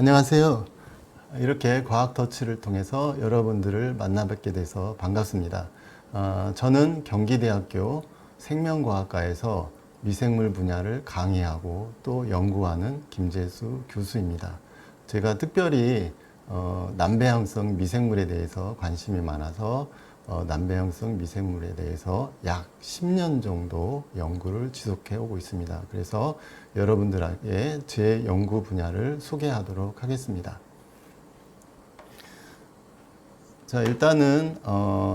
안녕하세요. 이렇게 과학 터치를 통해서 여러분들을 만나 뵙게 돼서 반갑습니다. 저는 경기대학교 생명과학과에서 미생물 분야를 강의하고 또 연구하는 김재수 교수입니다. 제가 특별히 남배양성 미생물에 대해서 관심이 많아서 남배양성 미생물에 대해서 약 10년 정도 연구를 지속해 오고 있습니다. 그래서 여러분들에게 제 연구 분야를 소개하도록 하겠습니다. 자, 일단은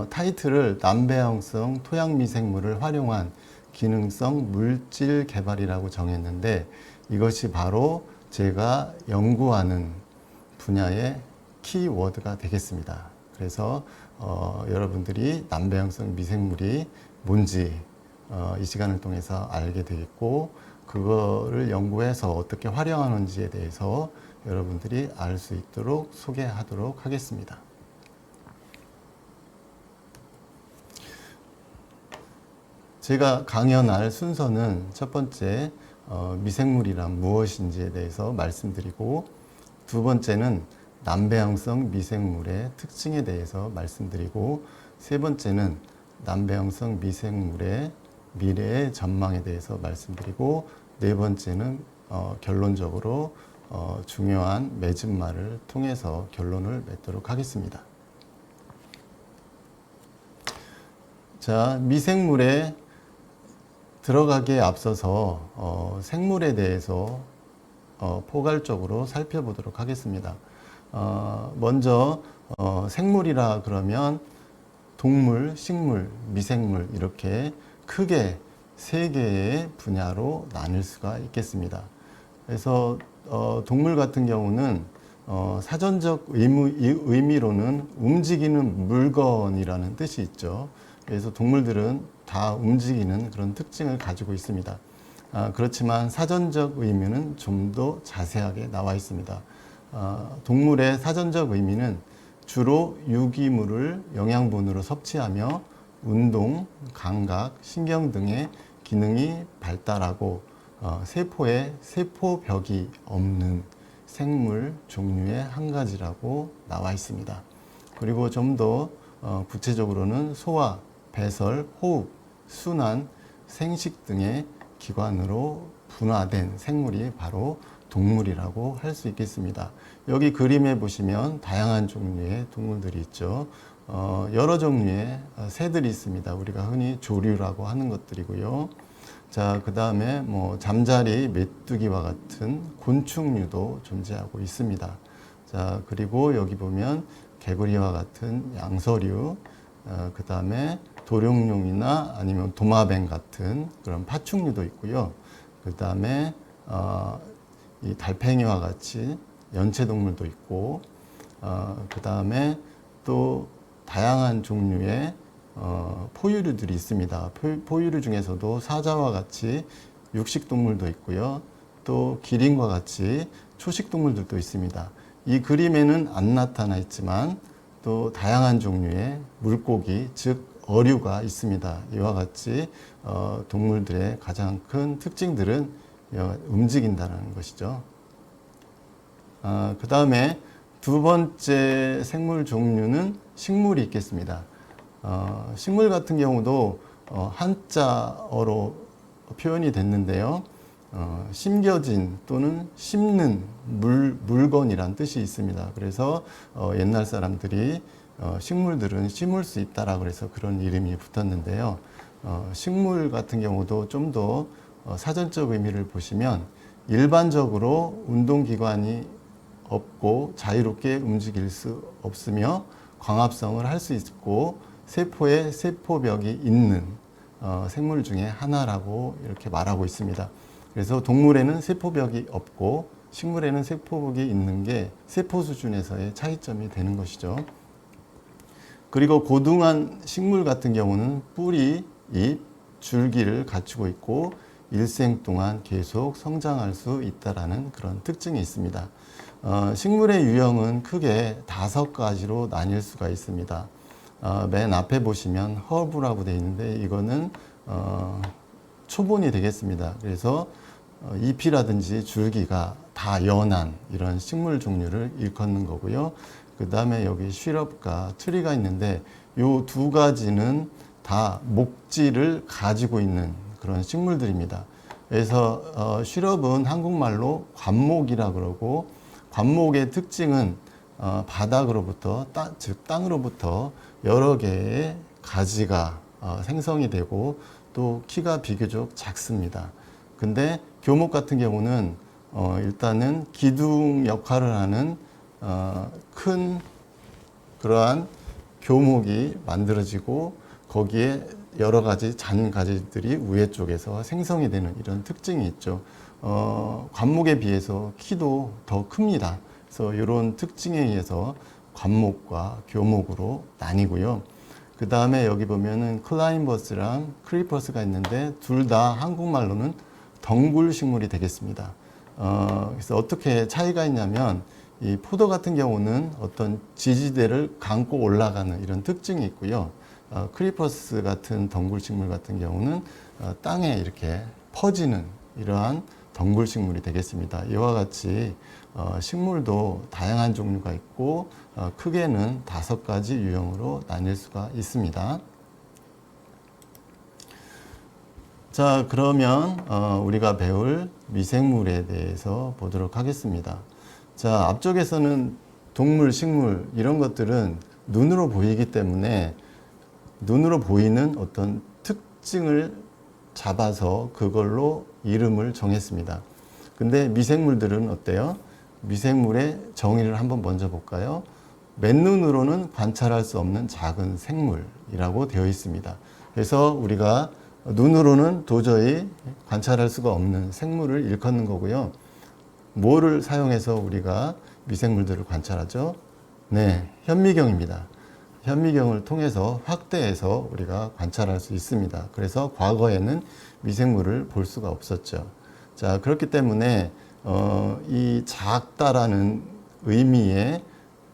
타이틀을 남배양성 토양미생물을 활용한 기능성 물질 개발이라고 정했는데, 이것이 바로 제가 연구하는 분야의 키워드가 되겠습니다. 그래서 여러분들이 남배양성 미생물이 뭔지 이 시간을 통해서 알게 되겠고, 그거를 연구해서 어떻게 활용하는지에 대해서 여러분들이 알 수 있도록 소개하도록 하겠습니다. 제가 강연할 순서는 첫 번째 미생물이란 무엇인지에 대해서 말씀드리고, 두 번째는 남배양성 미생물의 특징에 대해서 말씀드리고, 세 번째는 남배양성 미생물의 미래의 전망에 대해서 말씀드리고, 네 번째는 결론적으로 중요한 맺음말을 통해서 결론을 맺도록 하겠습니다. 자, 미생물에 들어가기에 앞서서 생물에 대해서 포괄적으로 살펴보도록 하겠습니다. 먼저 생물이라 그러면 동물, 식물, 미생물 이렇게 크게 세 개의 분야로 나눌 수가 있겠습니다. 그래서 동물 같은 경우는 사전적 의미로는 움직이는 물건이라는 뜻이 있죠. 그래서 동물들은 다 움직이는 그런 특징을 가지고 있습니다. 그렇지만 사전적 의미는 좀 더 자세하게 나와 있습니다. 동물의 사전적 의미는 주로 유기물을 영양분으로 섭취하며 운동, 감각, 신경 등의 기능이 발달하고 세포에 세포벽이 없는 생물 종류의 한 가지라고 나와 있습니다. 그리고 좀 더 구체적으로는 소화, 배설, 호흡, 순환, 생식 등의 기관으로 분화된 생물이 바로 동물이라고 할 수 있겠습니다. 여기 그림에 보시면 다양한 종류의 동물들이 있죠. 여러 종류의 새들이 있습니다. 우리가 흔히 조류라고 하는 것들이고요. 자, 그 다음에 잠자리, 메뚜기와 같은 곤충류도 존재하고 있습니다. 자, 그리고 여기 보면 개구리와 같은 양서류, 그 다음에 도룡뇽이나 아니면 도마뱀 같은 그런 파충류도 있고요. 그 다음에 이 달팽이와 같이 연체동물도 있고, 그 다음에 또 다양한 종류의 포유류들이 있습니다. 포유류 중에서도 사자와 같이 육식동물도 있고요. 또 기린과 같이 초식동물들도 있습니다. 이 그림에는 안 나타나 있지만 또 다양한 종류의 물고기, 즉 어류가 있습니다. 이와 같이 동물들의 가장 큰 특징들은 움직인다는 것이죠. 그 다음에 두 번째 생물 종류는 식물이 있겠습니다. 식물 같은 경우도 한자어로 표현이 됐는데요. 심겨진 또는 심는 물건이란 뜻이 있습니다. 그래서 옛날 사람들이 식물들은 심을 수 있다라고 해서 그런 이름이 붙었는데요. 식물 같은 경우도 좀 더 사전적 의미를 보시면 일반적으로 운동기관이 없고 자유롭게 움직일 수 없으며 광합성을 할 수 있고 세포에 세포벽이 있는 생물 중에 하나라고 이렇게 말하고 있습니다. 그래서 동물에는 세포벽이 없고 식물에는 세포벽이 있는 게 세포 수준에서의 차이점이 되는 것이죠. 그리고 고등한 식물 같은 경우는 뿌리, 잎, 줄기를 갖추고 있고 일생 동안 계속 성장할 수 있다라는 그런 특징이 있습니다. 식물의 유형은 크게 5가지로 나뉠 수가 있습니다. 맨 앞에 보시면 허브라고 되어 있는데 이거는 초본이 되겠습니다. 그래서 잎이라든지 줄기가 다 연한 이런 식물 종류를 일컫는 거고요. 그 다음에 여기 쉬럽과 트리가 있는데 이 두 가지는 다 목질을 가지고 있는 그런 식물들입니다. 그래서 쉬럽은 한국말로 관목이라 그러고, 관목의 특징은 바닥으로부터 즉 땅으로부터 여러 개의 가지가 생성이 되고 또 키가 비교적 작습니다. 근데 교목 같은 경우는 일단은 기둥 역할을 하는 큰 그러한 교목이 만들어지고 거기에 여러 가지 잔가지들이 위에 쪽에서 생성이 되는 이런 특징이 있죠. 관목에 비해서 키도 더 큽니다. 그래서 이런 특징에 의해서 관목과 교목으로 나뉘고요. 그 다음에 여기 보면은 클라임버스랑 크리퍼스가 있는데 둘 다 한국말로는 덩굴 식물이 되겠습니다. 그래서 어떻게 차이가 있냐면 이 포도 같은 경우는 어떤 지지대를 감고 올라가는 이런 특징이 있고요. 크리퍼스 같은 덩굴 식물 같은 경우는 땅에 이렇게 퍼지는 이러한 덩굴 식물이 되겠습니다. 이와 같이 식물도 다양한 종류가 있고 크게는 5가지 유형으로 나뉠 수가 있습니다. 자, 그러면 우리가 배울 미생물에 대해서 보도록 하겠습니다. 자, 앞쪽에서는 동물, 식물 이런 것들은 눈으로 보이기 때문에 눈으로 보이는 어떤 특징을 잡아서 그걸로 이름을 정했습니다. 근데 미생물들은 어때요? 미생물의 정의를 한번 먼저 볼까요? 맨눈으로는 관찰할 수 없는 작은 생물이라고 되어 있습니다. 그래서 우리가 눈으로는 도저히 관찰할 수가 없는 생물을 일컫는 거고요. 뭐를 사용해서 우리가 미생물들을 관찰하죠? 네, 현미경입니다. 현미경을 통해서 확대해서 우리가 관찰할 수 있습니다. 그래서 과거에는 미생물을 볼 수가 없었죠. 자, 그렇기 때문에 이 작다라는 의미의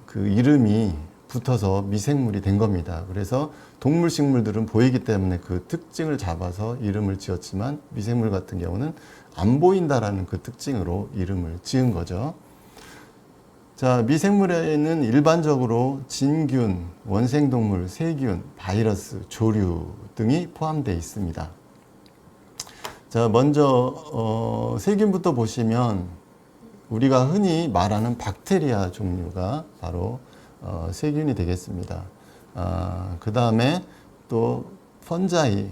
그 이름이 붙어서 미생물이 된 겁니다. 그래서 동물, 식물들은 보이기 때문에 그 특징을 잡아서 이름을 지었지만 미생물 같은 경우는 안 보인다라는 그 특징으로 이름을 지은 거죠. 자, 미생물에는 일반적으로 진균, 원생동물, 세균, 바이러스, 조류 등이 포함되어 있습니다. 자, 먼저 세균부터 보시면 우리가 흔히 말하는 박테리아 종류가 바로 세균이 되겠습니다. 그 다음에 또 펀자이,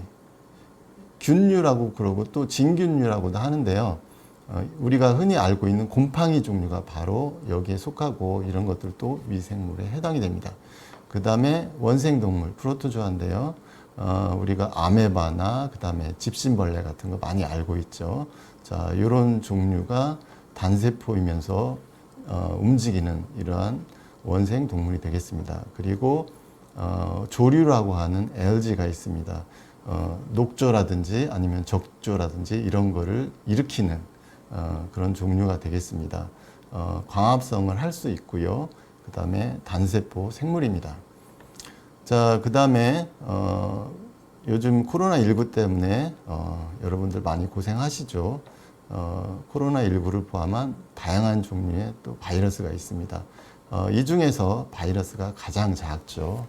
균류라고 그러고 또 진균류라고도 하는데요. 우리가 흔히 알고 있는 곰팡이 종류가 바로 여기에 속하고 이런 것들도 미생물에 해당이 됩니다. 그 다음에 원생동물, 프로토조아인데요. 우리가 아메바나 그 다음에 집신벌레 같은 거 많이 알고 있죠. 자, 이런 종류가 단세포이면서 움직이는 이러한 원생동물이 되겠습니다. 그리고 조류라고 하는 알지가 있습니다. 녹조라든지 아니면 적조라든지 이런 거를 일으키는 그런 종류가 되겠습니다. 광합성을 할 수 있고요. 그 다음에 단세포 생물입니다. 자, 그 다음에 요즘 코로나19 때문에 여러분들 많이 고생하시죠. 코로나19를 포함한 다양한 종류의 또 바이러스가 있습니다. 이 중에서 바이러스가 가장 작죠.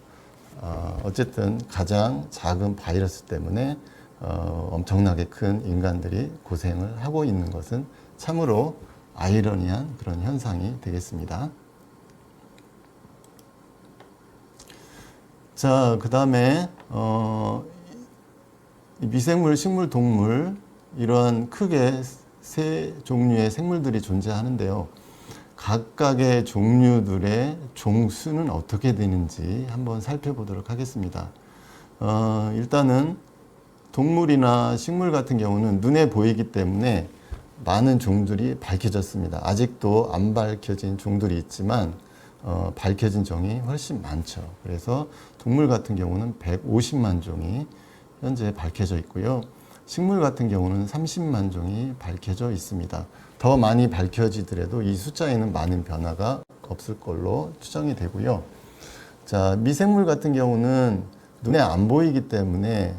어쨌든 가장 작은 바이러스 때문에 엄청나게 큰 인간들이 고생을 하고 있는 것은 참으로 아이러니한 그런 현상이 되겠습니다. 자, 그 다음에 미생물, 식물, 동물 이러한 크게 세 종류의 생물들이 존재하는데요. 각각의 종류들의 종수는 어떻게 되는지 한번 살펴보도록 하겠습니다. 일단은 동물이나 식물 같은 경우는 눈에 보이기 때문에 많은 종들이 밝혀졌습니다. 아직도 안 밝혀진 종들이 있지만 밝혀진 종이 훨씬 많죠. 그래서 동물 같은 경우는 150만 종이 현재 밝혀져 있고요. 식물 같은 경우는 30만 종이 밝혀져 있습니다. 더 많이 밝혀지더라도 이 숫자에는 많은 변화가 없을 걸로 추정이 되고요. 자, 미생물 같은 경우는 눈에 안 보이기 때문에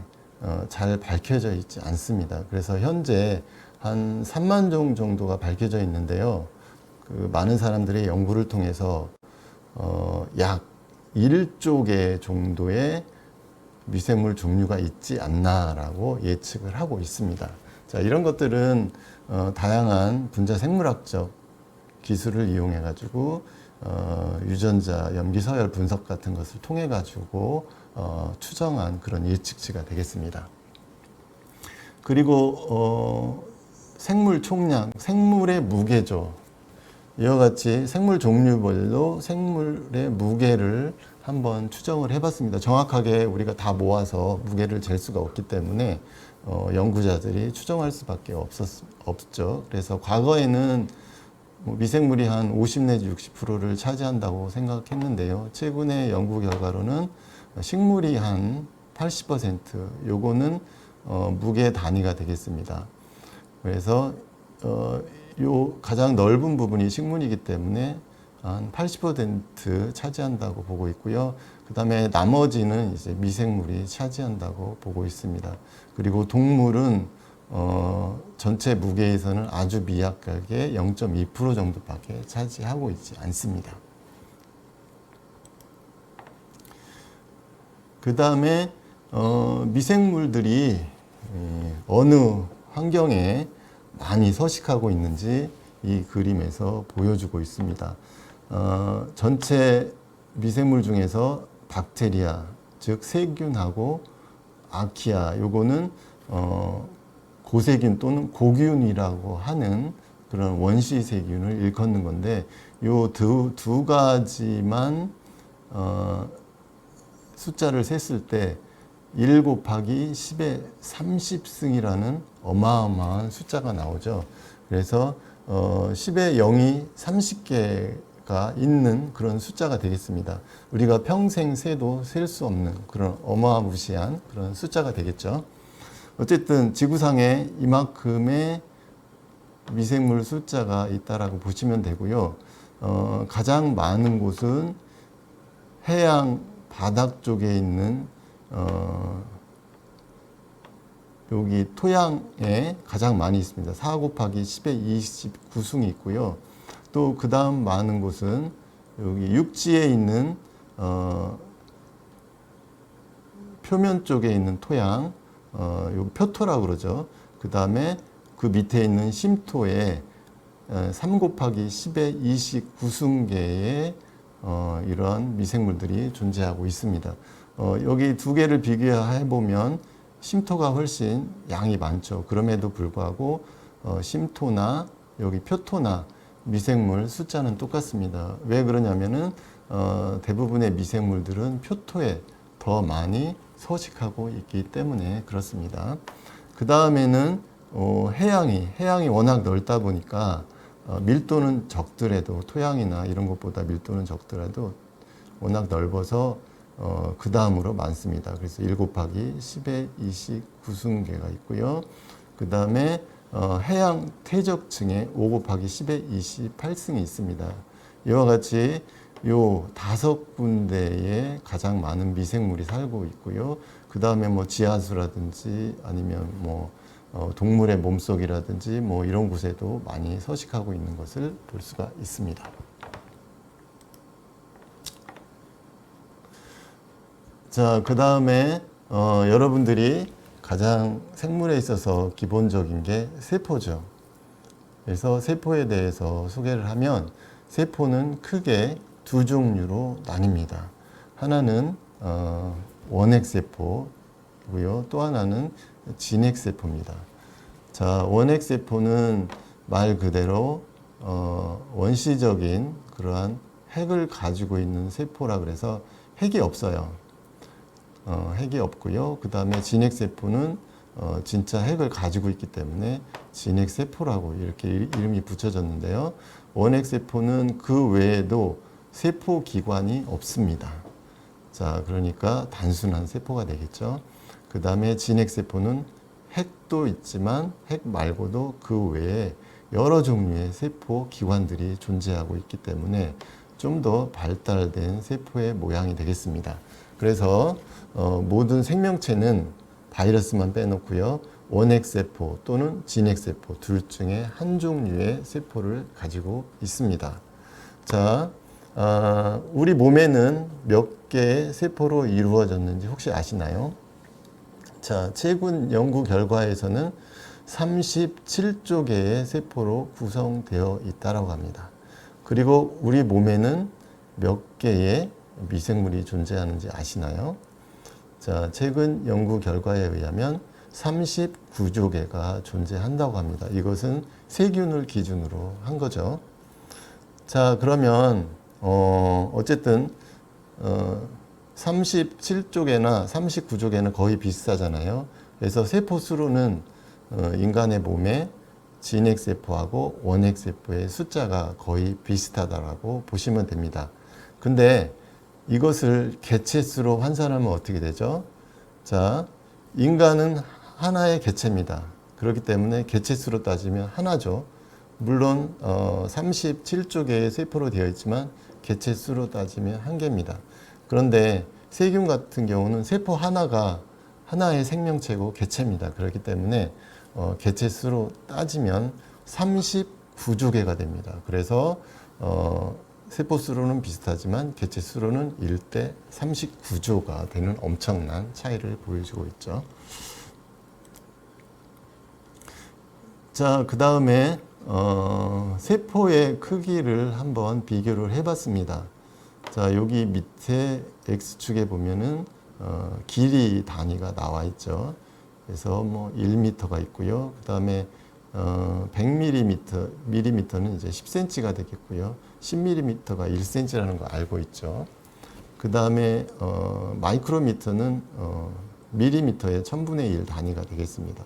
잘 밝혀져 있지 않습니다. 그래서 현재 한 3만 종 정도가 밝혀져 있는데요. 그 많은 사람들의 연구를 통해서 약 1조 개 정도의 미생물 종류가 있지 않나라고 예측을 하고 있습니다. 자, 이런 것들은 다양한 분자 생물학적 기술을 이용해 가지고 유전자 염기 서열 분석 같은 것을 통해 가지고 추정한 그런 예측치가 되겠습니다. 그리고 생물 총량, 생물의 무게죠. 이와 같이 생물 종류별로 생물의 무게를 한번 추정을 해봤습니다. 정확하게 우리가 다 모아서 무게를 잴 수가 없기 때문에 연구자들이 추정할 수밖에 없죠. 그래서 과거에는 미생물이 한 50 내지 60%를 차지한다고 생각했는데요. 최근의 연구 결과로는 식물이 한 80%, 요거는 무게 단위가 되겠습니다. 그래서 요 가장 넓은 부분이 식물이기 때문에 한 80% 차지한다고 보고 있고요. 그 다음에 나머지는 이제 미생물이 차지한다고 보고 있습니다. 그리고 동물은 전체 무게에서는 아주 미약하게 0.2% 정도밖에 차지하고 있지 않습니다. 그 다음에 미생물들이 어느 환경에 많이 서식하고 있는지 이 그림에서 보여주고 있습니다. 전체 미생물 중에서 박테리아, 즉 세균하고 아키아, 요거는 고세균 또는 고균이라고 하는 그런 원시 세균을 일컫는 건데, 요 두 가지만 숫자를 셌을 때 1 곱하기 10의 30승이라는 어마어마한 숫자가 나오죠. 그래서 10의 0이 30개가 있는 그런 숫자가 되겠습니다. 우리가 평생 세도 셀 수 없는 그런 어마무시한 그런 숫자가 되겠죠. 어쨌든 지구상에 이만큼의 미생물 숫자가 있다라고 보시면 되고요. 가장 많은 곳은 해양 바닥 쪽에 있는 여기 토양에 가장 많이 있습니다. 4 곱하기 10의 29승이 있고요. 또 그 다음 많은 곳은 여기 육지에 있는 표면 쪽에 있는 토양, 여기 표토라고 그러죠. 그 다음에 그 밑에 있는 심토에 3 곱하기 10의 29승계의 이러한 미생물들이 존재하고 있습니다. 여기 두 개를 비교해 보면 심토가 훨씬 양이 많죠. 그럼에도 불구하고 심토나 여기 표토나 미생물 숫자는 똑같습니다. 왜 그러냐면은 대부분의 미생물들은 표토에 더 많이 서식하고 있기 때문에 그렇습니다. 그 다음에는 해양이 워낙 넓다 보니까 밀도는 적더라도, 토양이나 이런 것보다 밀도는 적더라도 워낙 넓어서 그 다음으로 많습니다. 그래서 1 곱하기 10의 29승계가 있고요. 그 다음에 해양 퇴적층에 5 곱하기 10의 28승이 있습니다. 이와 같이 요 5군데에 가장 많은 미생물이 살고 있고요. 그 다음에 뭐 지하수라든지 아니면 뭐 동물의 몸속이라든지 뭐 이런 곳에도 많이 서식하고 있는 것을 볼 수가 있습니다. 자, 그 다음에 여러분들이 가장 생물에 있어서 기본적인 게 세포죠. 그래서 세포에 대해서 소개를 하면 세포는 크게 두 종류로 나뉩니다. 하나는 원핵세포고요. 또 하나는 진핵세포입니다. 자, 원핵세포는 말 그대로 원시적인 그러한 핵을 가지고 있는 세포라 그래서 핵이 없어요. 핵이 없고요. 그 다음에 진핵세포는 진짜 핵을 가지고 있기 때문에 진핵세포라고 이렇게 이름이 붙여졌는데요. 원핵세포는 그 외에도 세포기관이 없습니다. 자, 그러니까 단순한 세포가 되겠죠. 그 다음에 진핵세포는 핵도 있지만 핵 말고도 그 외에 여러 종류의 세포기관들이 존재하고 있기 때문에 좀 더 발달된 세포의 모양이 되겠습니다. 그래서 모든 생명체는 바이러스만 빼놓고요. 원핵세포 또는 진핵세포 둘 중에 한 종류의 세포를 가지고 있습니다. 자, 우리 몸에는 몇 개의 세포로 이루어졌는지 혹시 아시나요? 자, 최근 연구 결과에서는 37조 개의 세포로 구성되어 있다고 합니다. 그리고 우리 몸에는 몇 개의 미생물이 존재하는지 아시나요? 자, 최근 연구 결과에 의하면 39조 개가 존재한다고 합니다. 이것은 세균을 기준으로 한 거죠. 자, 그러면 어쨌든 37조 개나 39조 개는 거의 비슷하잖아요. 그래서 세포 수로는 인간의 몸에 진핵세포하고 원핵세포의 숫자가 거의 비슷하다라고 보시면 됩니다. 근데 이것을 개체수로 환산하면 어떻게 되죠? 자, 인간은 하나의 개체입니다. 그렇기 때문에 개체수로 따지면 하나죠. 물론 37조 개의 세포로 되어 있지만 개체수로 따지면 한 개입니다. 그런데 세균 같은 경우는 세포 하나가 하나의 생명체고 개체입니다. 그렇기 때문에 개체수로 따지면 39조 개가 됩니다. 그래서 세포 수로는 비슷하지만 개체 수로는 1대 39조가 되는 엄청난 차이를 보여주고 있죠. 자, 그 다음에 세포의 크기를 한번 비교를 해봤습니다. 자, 여기 밑에 X축에 보면은 길이 단위가 나와 있죠. 그래서 뭐 1m가 있고요. 그 다음에 100mm, mm는 이제 10cm가 되겠고요. 10mm가 1cm라는 거 알고 있죠. 그 다음에 마이크로미터는 밀리미터의 1000분의 1 단위가 되겠습니다.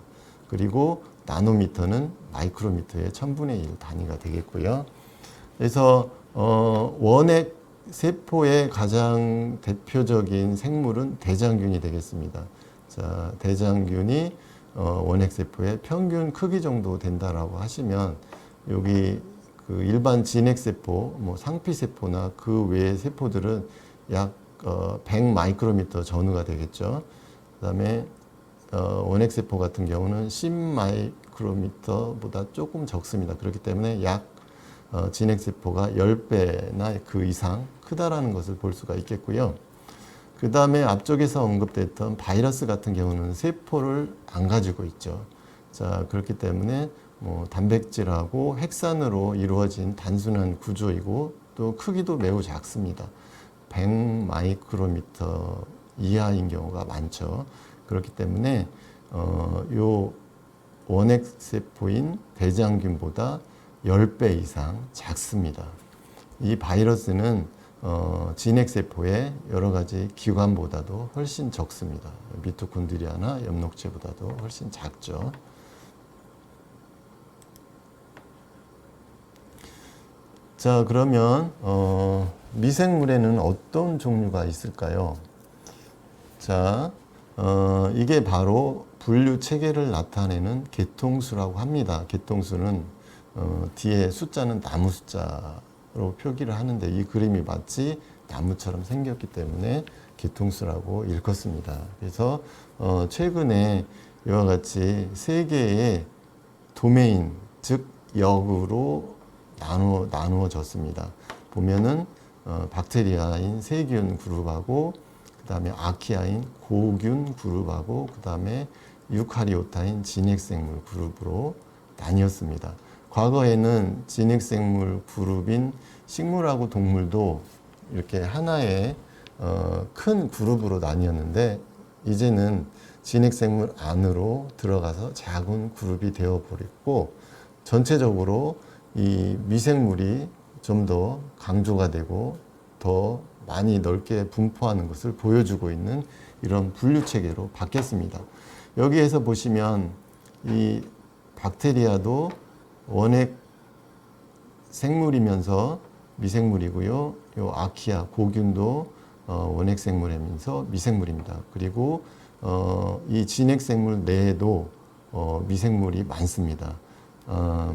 그리고 나노미터는 마이크로미터의 1000분의 1 단위가 되겠고요. 그래서 원핵 세포의 가장 대표적인 생물은 대장균이 되겠습니다. 자, 대장균이 원핵세포의 평균 크기 정도 된다라고 하시면 여기 그 일반 진핵세포, 뭐 상피세포나 그 외의 세포들은 약 100 마이크로미터 전후가 되겠죠. 그 다음에 원핵세포 같은 경우는 10 마이크로미터보다 조금 적습니다. 그렇기 때문에 약 진핵세포가 10배나 그 이상 크다라는 것을 볼 수가 있겠고요. 그 다음에 앞쪽에서 언급됐던 바이러스 같은 경우는 세포를 안 가지고 있죠. 자, 그렇기 때문에 뭐 단백질하고 핵산으로 이루어진 단순한 구조이고 또 크기도 매우 작습니다. 100 마이크로미터 이하인 경우가 많죠. 그렇기 때문에 요 원핵세포인 대장균보다 10배 이상 작습니다. 이 바이러스는 진핵세포의 여러 가지 기관보다도 훨씬 적습니다. 미토콘드리아나 엽록체보다도 훨씬 작죠. 자, 그러면 미생물에는 어떤 종류가 있을까요? 자, 이게 바로 분류 체계를 나타내는 개통수라고 합니다. 개통수는 뒤에 숫자는 나무 숫자로 표기를 하는데 이 그림이 마치 나무처럼 생겼기 때문에 개통수라고 일컫습니다. 그래서 최근에 이와 같이 세 개의 도메인, 즉 역으로 나누어졌습니다. 보면은 박테리아인 세균 그룹하고 그 다음에 아키아인 고균 그룹하고 그 다음에 유카리오타인 진핵생물 그룹으로 나뉘었습니다. 과거에는 진핵생물 그룹인 식물하고 동물도 이렇게 하나의 큰 그룹으로 나뉘었는데 이제는 진핵생물 안으로 들어가서 작은 그룹이 되어버렸고 전체적으로 이 미생물이 좀 더 강조가 되고 더 많이 넓게 분포하는 것을 보여주고 있는 이런 분류 체계로 바뀌었습니다. 여기에서 보시면 이 박테리아도 원핵 생물이면서 미생물이고요. 요 아키아 고균도 원핵 생물이면서 미생물입니다. 그리고 이 진핵 생물 내에도 미생물이 많습니다.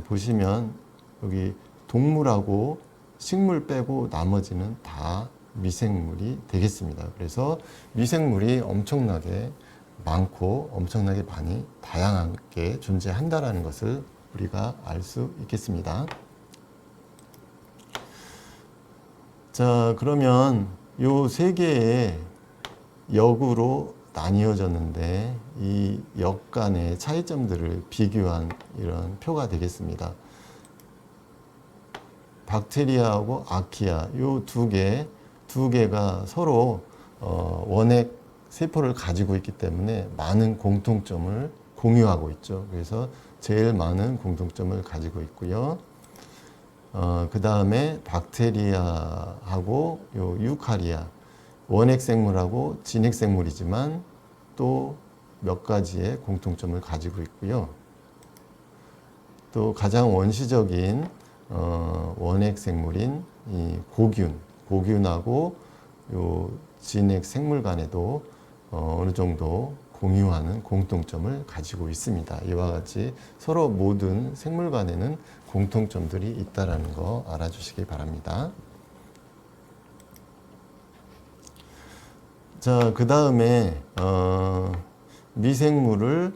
보시면 여기 동물하고 식물 빼고 나머지는 다 미생물이 되겠습니다. 그래서 미생물이 엄청나게 많고 엄청나게 많이 다양하게 존재한다라는 것을 우리가 알 수 있겠습니다. 자, 그러면 요 세 개의 역으로 나뉘어졌는데 이 역 간의 차이점들을 비교한 이런 표가 되겠습니다. 박테리아하고 아키아 요 두 개가 서로 원핵 세포를 가지고 있기 때문에 많은 공통점을 공유하고 있죠. 그래서 제일 많은 공통점을 가지고 있고요. 그 다음에 박테리아하고 요 유카리아 원핵 생물하고 진핵 생물이지만 또 몇 가지의 공통점을 가지고 있고요. 또 가장 원시적인 원핵 생물인 이 고균하고 요 진핵 생물 간에도 어느 정도 공유하는 공통점을 가지고 있습니다. 이와 같이 서로 모든 생물 간에는 공통점들이 있다는 거 알아주시기 바랍니다. 자, 그 다음에 미생물을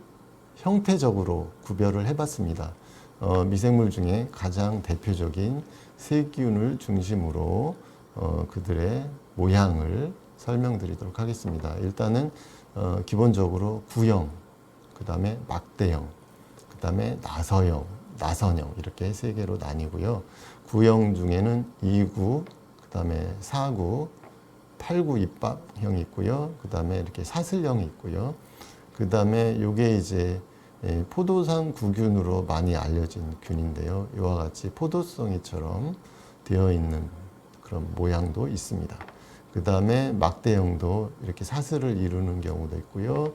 형태적으로 구별을 해봤습니다. 미생물 중에 가장 대표적인 세균을 중심으로 그들의 모양을 설명드리도록 하겠습니다. 일단은 기본적으로 구형, 그 다음에 막대형, 그 다음에 나선형 이렇게 세 개로 나뉘고요. 구형 중에는 2구, 그 다음에 4구, 8구 입밥형이 있고요. 그 다음에 이렇게 사슬형이 있고요. 그 다음에 요게 이제 포도상 구균으로 많이 알려진 균인데요. 이와 같이 포도송이처럼 되어 있는 그런 모양도 있습니다. 그 다음에 막대형도 이렇게 사슬을 이루는 경우도 있고요.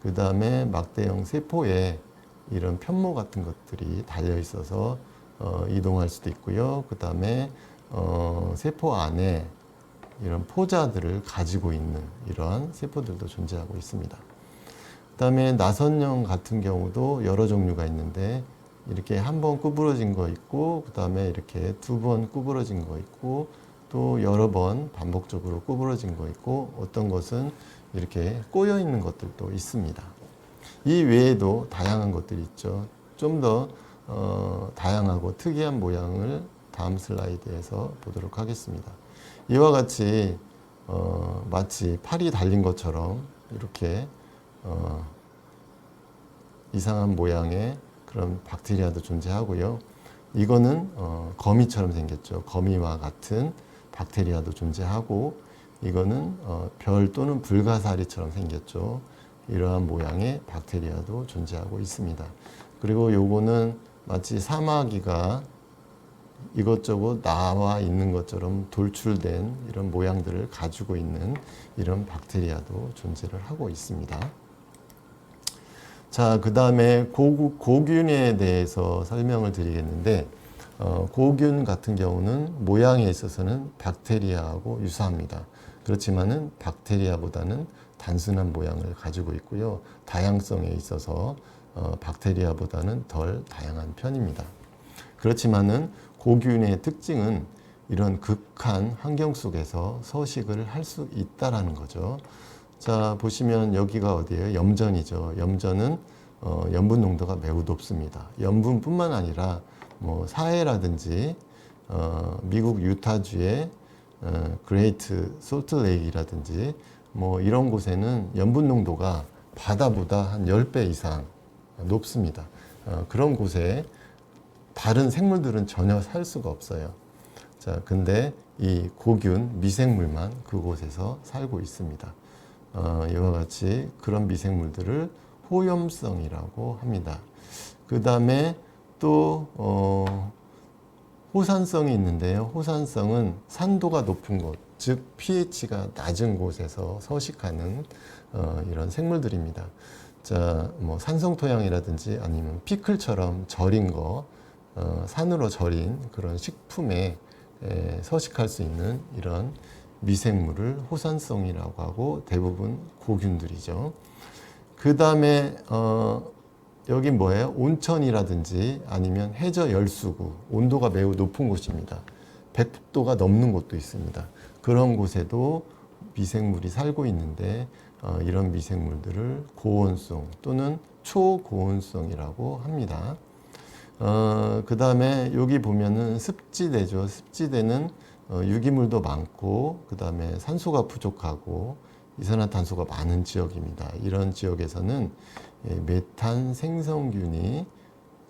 그 다음에 막대형 세포에 이런 편모 같은 것들이 달려 있어서 이동할 수도 있고요. 그 다음에 세포 안에 이런 포자들을 가지고 있는 이러한 세포들도 존재하고 있습니다. 그 다음에 나선형 같은 경우도 여러 종류가 있는데 이렇게 한 번 구부러진 거 있고 그 다음에 이렇게 두 번 구부러진 거 있고 또 여러 번 반복적으로 구부러진 거 있고 어떤 것은 이렇게 꼬여 있는 것들도 있습니다. 이 외에도 다양한 것들이 있죠. 좀 더 다양하고 특이한 모양을 다음 슬라이드에서 보도록 하겠습니다. 이와 같이 마치 팔이 달린 것처럼 이렇게 이상한 모양의 그런 박테리아도 존재하고요. 이거는 거미처럼 생겼죠. 거미와 같은 박테리아도 존재하고 이거는 별 또는 불가사리처럼 생겼죠. 이러한 모양의 박테리아도 존재하고 있습니다. 그리고 요거는 마치 사마귀가 이것저것 나와 있는 것처럼 돌출된 이런 모양들을 가지고 있는 이런 박테리아도 존재를 하고 있습니다. 자, 그 다음에 고균에 대해서 설명을 드리겠는데 고균 같은 경우는 모양에 있어서는 박테리아하고 유사합니다. 그렇지만은 박테리아보다는 단순한 모양을 가지고 있고요. 다양성에 있어서 박테리아보다는 덜 다양한 편입니다. 그렇지만은 고균의 특징은 이런 극한 환경 속에서 서식을 할 수 있다라는 거죠. 자, 보시면 여기가 어디예요? 염전이죠. 염전은 염분 농도가 매우 높습니다. 염분뿐만 아니라 뭐 사해라든지 미국 유타주의 그레이트 솔트레이크라든지 뭐 이런 곳에는 염분 농도가 바다보다 한 10배 이상 높습니다. 그런 곳에 다른 생물들은 전혀 살 수가 없어요. 자, 근데 이 고균 미생물만 그곳에서 살고 있습니다. 이와 같이 그런 미생물들을 호염성이라고 합니다. 그 다음에 또 호산성이 있는데요. 호산성은 산도가 높은 곳, 즉 pH가 낮은 곳에서 서식하는 이런 생물들입니다. 자, 뭐 산성토양이라든지 아니면 피클처럼 절인 거, 산으로 절인 그런 식품에 서식할 수 있는 이런 미생물을 호산성이라고 하고 대부분 고균들이죠. 그 다음에 여기 뭐예요? 온천이라든지 아니면 해저 열수구, 온도가 매우 높은 곳입니다. 100도가 넘는 곳도 있습니다. 그런 곳에도 미생물이 살고 있는데 이런 미생물들을 고온성 또는 초고온성이라고 합니다. 그 다음에 여기 보면은 습지대죠. 습지대는 유기물도 많고 그 다음에 산소가 부족하고 이산화탄소가 많은 지역입니다. 이런 지역에서는 메탄 생성균이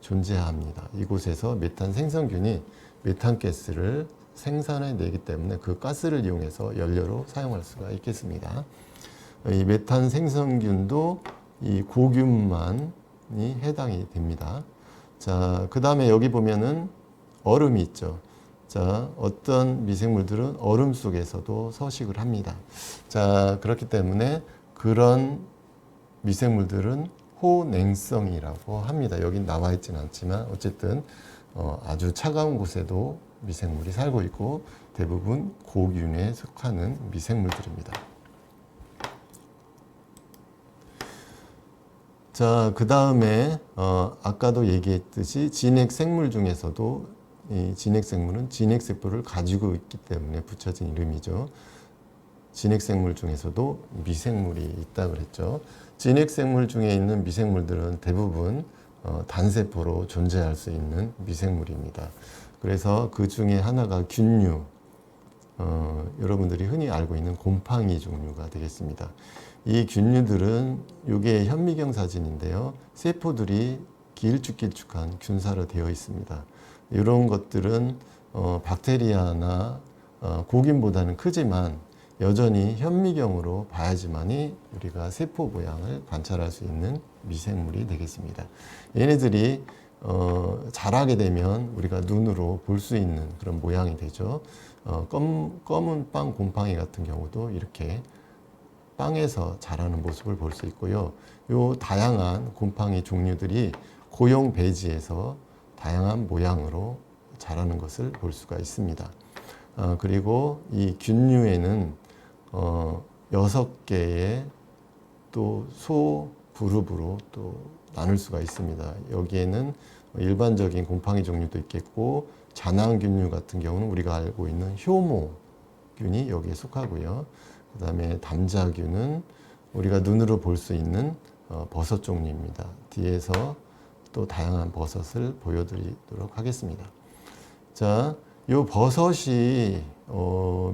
존재합니다. 이곳에서 메탄 생성균이 메탄가스를 생산해내기 때문에 그 가스를 이용해서 연료로 사용할 수가 있겠습니다. 이 메탄 생성균도 이 고균만이 해당이 됩니다. 자, 그 다음에 여기 보면은 얼음이 있죠. 자, 어떤 미생물들은 얼음 속에서도 서식을 합니다. 자, 그렇기 때문에 그런 미생물들은 호냉성이라고 합니다. 여기 나와 있지는 않지만 어쨌든 아주 차가운 곳에도 미생물이 살고 있고 대부분 고균에 속하는 미생물들입니다. 자, 그 다음에 아까도 얘기했듯이 진핵생물 중에서도 이 진핵생물은 진핵세포를 가지고 있기 때문에 붙여진 이름이죠. 진핵생물 중에서도 미생물이 있다고 그랬죠. 진핵생물 중에 있는 미생물들은 대부분 단세포로 존재할 수 있는 미생물입니다. 그래서 그 중에 하나가 균류, 여러분들이 흔히 알고 있는 곰팡이 종류가 되겠습니다. 이 균류들은 이게 현미경 사진인데요. 세포들이 길쭉길쭉한 균사로 되어 있습니다. 이런 것들은 박테리아나 고균보다는 크지만 여전히 현미경으로 봐야지만이 우리가 세포 모양을 관찰할 수 있는 미생물이 되겠습니다. 얘네들이 자라게 되면 우리가 눈으로 볼 수 있는 그런 모양이 되죠. 검은 빵 곰팡이 같은 경우도 이렇게 빵에서 자라는 모습을 볼 수 있고요. 요 다양한 곰팡이 종류들이 고용 배지에서 다양한 모양으로 자라는 것을 볼 수가 있습니다. 그리고 이 균류에는 6개의 또 소 그룹으로 또 나눌 수가 있습니다. 여기에는 일반적인 곰팡이 종류도 있겠고 잔황균류 같은 경우는 우리가 알고 있는 효모균이 여기에 속하고요. 그 다음에 담자균은 우리가 눈으로 볼 수 있는 버섯 종류입니다. 뒤에서 또 다양한 버섯을 보여드리도록 하겠습니다. 자, 요 버섯이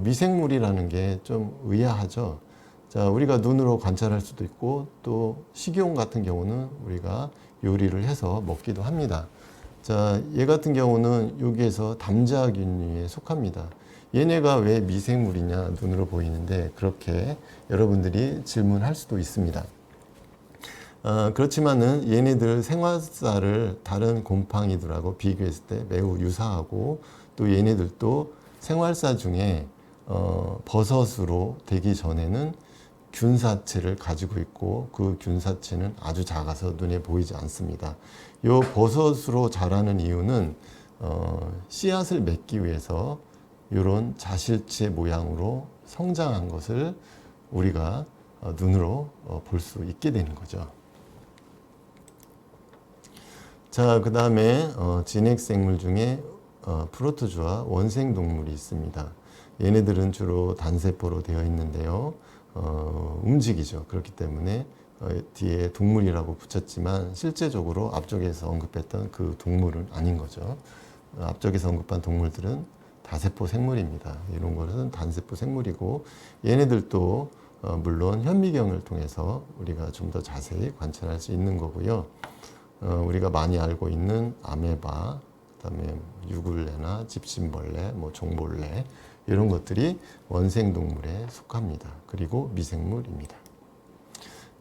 미생물이라는 게 좀 의아하죠. 자, 우리가 눈으로 관찰할 수도 있고 또 식용 같은 경우는 우리가 요리를 해서 먹기도 합니다. 자, 얘 같은 경우는 여기에서 담자균류에 속합니다. 얘네가 왜 미생물이냐 눈으로 보이는데 그렇게 여러분들이 질문할 수도 있습니다. 그렇지만은 얘네들 생활사를 다른 곰팡이들하고 비교했을 때 매우 유사하고 또 얘네들도 생활사 중에 버섯으로 되기 전에는 균사체를 가지고 있고 그 균사체는 아주 작아서 눈에 보이지 않습니다. 이 버섯으로 자라는 이유는 씨앗을 맺기 위해서 이런 자실체 모양으로 성장한 것을 우리가 눈으로 볼 수 있게 되는 거죠. 자, 그 다음에 진핵생물 중에 프로토주아 원생동물이 있습니다. 얘네들은 주로 단세포로 되어 있는데요. 움직이죠. 그렇기 때문에 뒤에 동물이라고 붙였지만 실제적으로 앞쪽에서 언급했던 그 동물은 아닌 거죠. 앞쪽에서 언급한 동물들은 다세포 생물입니다. 이런 것은 단세포 생물이고 얘네들도 물론 현미경을 통해서 우리가 좀 더 자세히 관찰할 수 있는 거고요. 우리가 많이 알고 있는 아메바, 그다음에 유굴레나 집신벌레, 뭐 종벌레 이런 것들이 원생동물에 속합니다. 그리고 미생물입니다.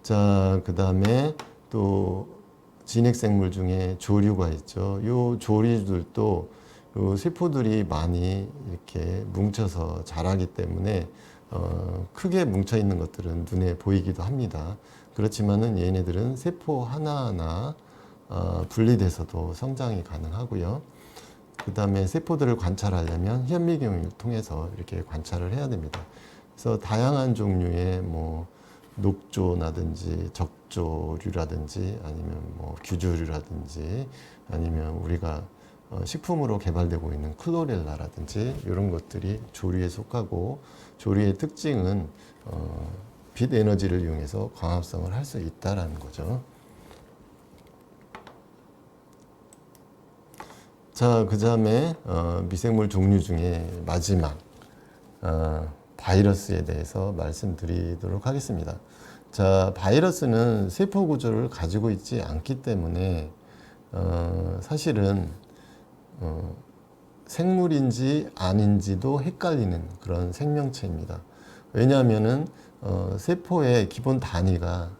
자, 그다음에 또 진핵생물 중에 조류가 있죠. 이 조류들도 요 세포들이 많이 이렇게 뭉쳐서 자라기 때문에 크게 뭉쳐 있는 것들은 눈에 보이기도 합니다. 그렇지만은 얘네들은 세포 하나하나 분리돼서도 성장이 가능하고요. 그 다음에 세포들을 관찰하려면 현미경을 통해서 이렇게 관찰을 해야 됩니다. 그래서 다양한 종류의 뭐 녹조라든지 적조류라든지 아니면 뭐 규조류라든지 아니면 우리가 식품으로 개발되고 있는 클로렐라라든지 이런 것들이 조류에 속하고, 조류의 특징은 빛 에너지를 이용해서 광합성을 할 수 있다라는 거죠. 자, 그 다음에 미생물 종류 중에 마지막 바이러스에 대해서 말씀드리도록 하겠습니다. 자, 바이러스는 세포 구조를 가지고 있지 않기 때문에 사실은 생물인지 아닌지도 헷갈리는 그런 생명체입니다. 왜냐하면은 세포의 기본 단위가,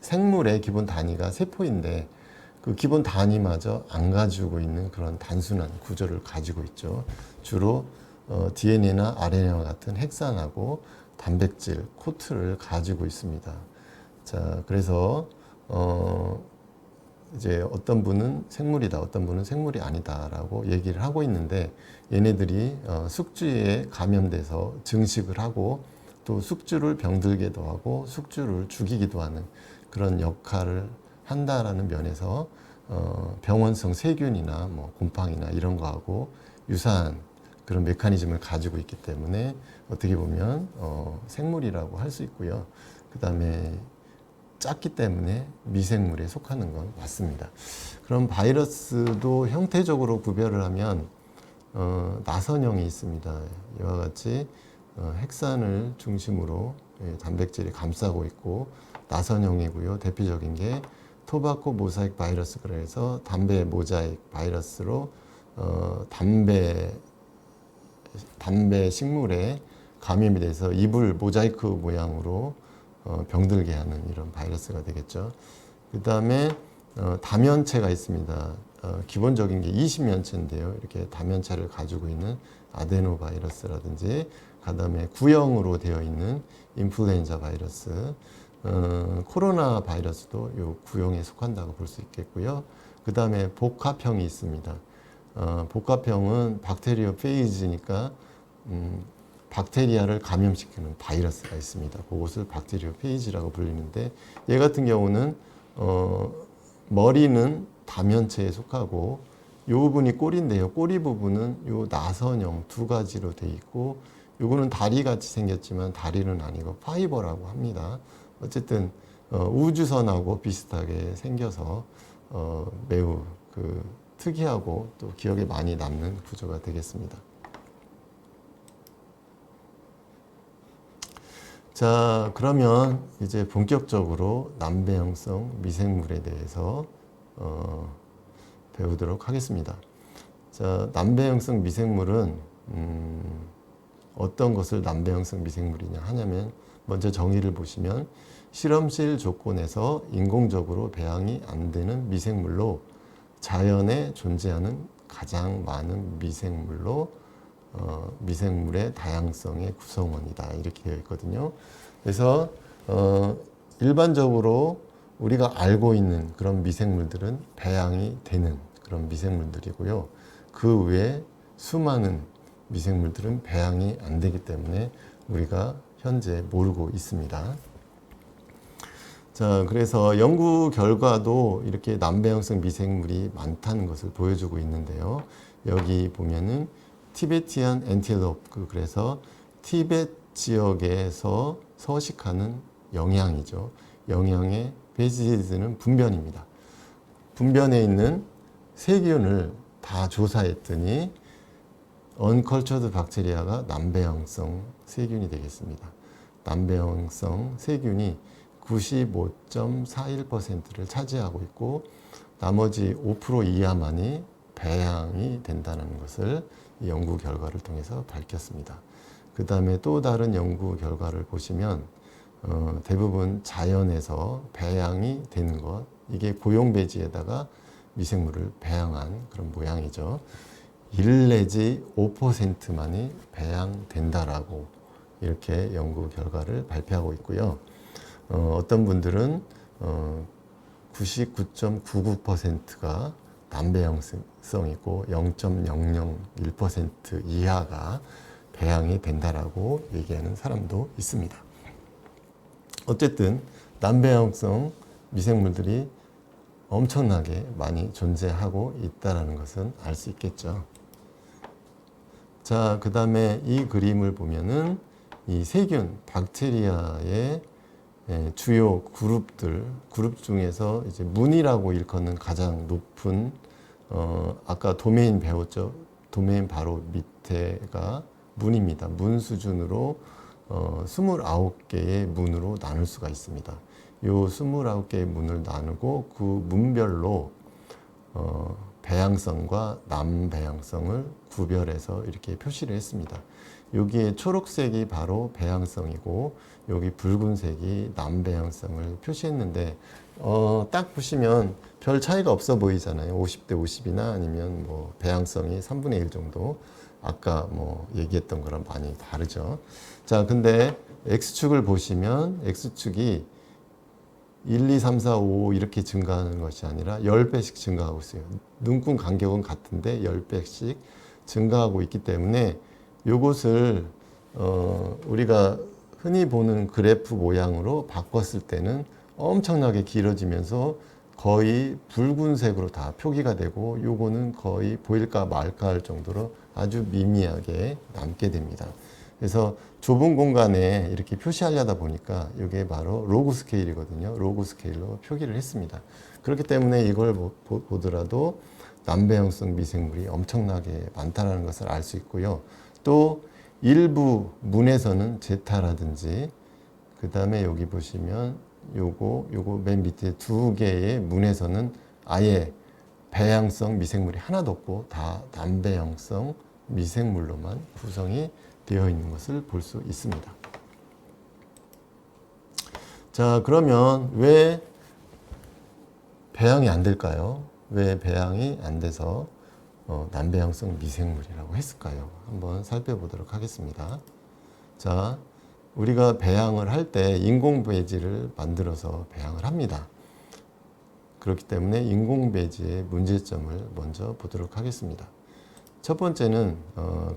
생물의 기본 단위가 세포인데 그 기본 단위마저 안 가지고 있는 그런 단순한 구조를 가지고 있죠. 주로 DNA나 RNA와 같은 핵산하고 단백질, 코트를 가지고 있습니다. 자, 그래서 이제 어떤 분은 생물이다, 어떤 분은 생물이 아니다라고 얘기를 하고 있는데, 얘네들이 숙주에 감염돼서 증식을 하고 또 숙주를 병들게도 하고 숙주를 죽이기도 하는 그런 역할을 한다라는 면에서 병원성 세균이나 뭐 곰팡이나 이런 거하고 유사한 그런 메커니즘을 가지고 있기 때문에 어떻게 보면 생물이라고 할 수 있고요. 그 다음에 작기 때문에 미생물에 속하는 건 맞습니다. 그럼 바이러스도 형태적으로 구별을 하면 나선형이 있습니다. 이와 같이 핵산을 중심으로 단백질이 감싸고 있고 나선형이고요. 대표적인 게 토바코 모사익 바이러스, 그래서 담배 모자익 바이러스로 담배 식물에 감염이 돼서 잎을 모자이크 모양으로 병들게 하는 이런 바이러스가 되겠죠. 그 다음에 다면체가 있습니다. 기본적인 게 20면체인데요. 이렇게 다면체를 가지고 있는 아데노 바이러스라든지, 그 다음에 구형으로 되어 있는 인플루엔자 바이러스, 코로나 바이러스도 이 구형에 속한다고 볼 수 있겠고요. 그 다음에 복합형이 있습니다. 복합형은 박테리오 페이지니까 박테리아를 감염시키는 바이러스가 있습니다. 그것을 박테리오 페이지라고 불리는데, 얘 같은 경우는 머리는 다면체에 속하고 이 부분이 꼬리인데요. 꼬리 부분은 요 나선형 두 가지로 돼 있고, 요거는 다리 같이 생겼지만 다리는 아니고 파이버라고 합니다. 어쨌든 우주선하고 비슷하게 생겨서 매우 특이하고 또 기억에 많이 남는 구조가 되겠습니다. 자, 그러면 이제 본격적으로 남배형성 미생물에 대해서 배우도록 하겠습니다. 자, 남배형성 미생물은 어떤 것을 남배형성 미생물이냐 하냐면, 먼저 정의를 보시면 실험실 조건에서 인공적으로 배양이 안 되는 미생물로 자연에 존재하는 가장 많은 미생물로 미생물의 다양성의 구성원이다, 이렇게 되어 있거든요. 그래서 일반적으로 우리가 알고 있는 그런 미생물들은 배양이 되는 그런 미생물들이고요. 그 외에 수많은 미생물들은 배양이 안 되기 때문에 우리가 현재 모르고 있습니다. 자, 그래서 연구 결과도 이렇게 남배형성 미생물이 많다는 것을 보여주고 있는데요. 여기 보면은 티베티안 엔틸로프, 그래서 티베트 지역에서 서식하는 영양이죠. 영양의 베지즈는 분변입니다. 분변에 있는 세균을 다 조사했더니 언컬처드 박테리아가 남배형성 세균이 되겠습니다. 남배형성 세균이 95.41%를 차지하고 있고, 나머지 5% 이하만이 배양이 된다는 것을 이 연구 결과를 통해서 밝혔습니다. 그 다음에 또 다른 연구 결과를 보시면 대부분 자연에서 배양이 되는 것, 이게 고용배지에다가 미생물을 배양한 그런 모양이죠. 1 내지 5%만이 배양된다라고 이렇게 연구 결과를 발표하고 있고요. 어떤 분들은 99.99%가 남배형성이고 0.001% 이하가 배양이 된다라고 얘기하는 사람도 있습니다. 어쨌든 남배형성 미생물들이 엄청나게 많이 존재하고 있다는 것은 알 수 있겠죠. 자, 그 다음에 이 그림을 보면은 이 세균, 박테리아의 주요 그룹 중에서 이제 문이라고 일컫는 가장 높은, 아까 도메인 배웠죠? 도메인 바로 밑에가 문입니다. 문 수준으로 29개의 문으로 나눌 수가 있습니다. 요 29개의 문을 나누고 그 문별로 배양성과 남배양성을 구별해서 이렇게 표시를 했습니다. 여기에 초록색이 바로 배양성이고 여기 붉은색이 남배양성을 표시했는데 딱 보시면 별 차이가 없어 보이잖아요. 50대 50이나 아니면 뭐 배양성이 3분의 1 정도 아까 뭐 얘기했던 거랑 많이 다르죠. 자, 근데 X축을 보시면 X축이 1, 2, 3, 4, 5 이렇게 증가하는 것이 아니라 10배씩 증가하고 있어요. 눈금 간격은 같은데 10배씩 증가하고 있기 때문에 이것을 우리가 흔히 보는 그래프 모양으로 바꿨을 때는 엄청나게 길어지면서 거의 붉은색으로 다 표기가 되고 요거는 거의 보일까 말까 할 정도로 아주 미미하게 남게 됩니다. 그래서 좁은 공간에 이렇게 표시하려다 보니까 이게 바로 로그 스케일이거든요. 로그 스케일로 표기를 했습니다. 그렇기 때문에 이걸 보더라도 남배형성 미생물이 엄청나게 많다는 것을 알 수 있고요. 또 일부 문에서는 제타라든지 그 다음에 여기 보시면 요거 맨 밑에 2개의 문에서는 아예 배양성 미생물이 하나도 없고 다 남배형성 미생물로만 구성이 되어 있는 것을 볼 수 있습니다. 자, 그러면 왜 배양이 안 될까요? 왜 배양이 안 돼서 남배양성 미생물이라고 했을까요? 한번 살펴보도록 하겠습니다. 자, 우리가 배양을 할 때 인공 배지를 만들어서 배양을 합니다. 그렇기 때문에 인공 배지의 문제점을 먼저 보도록 하겠습니다. 첫 번째는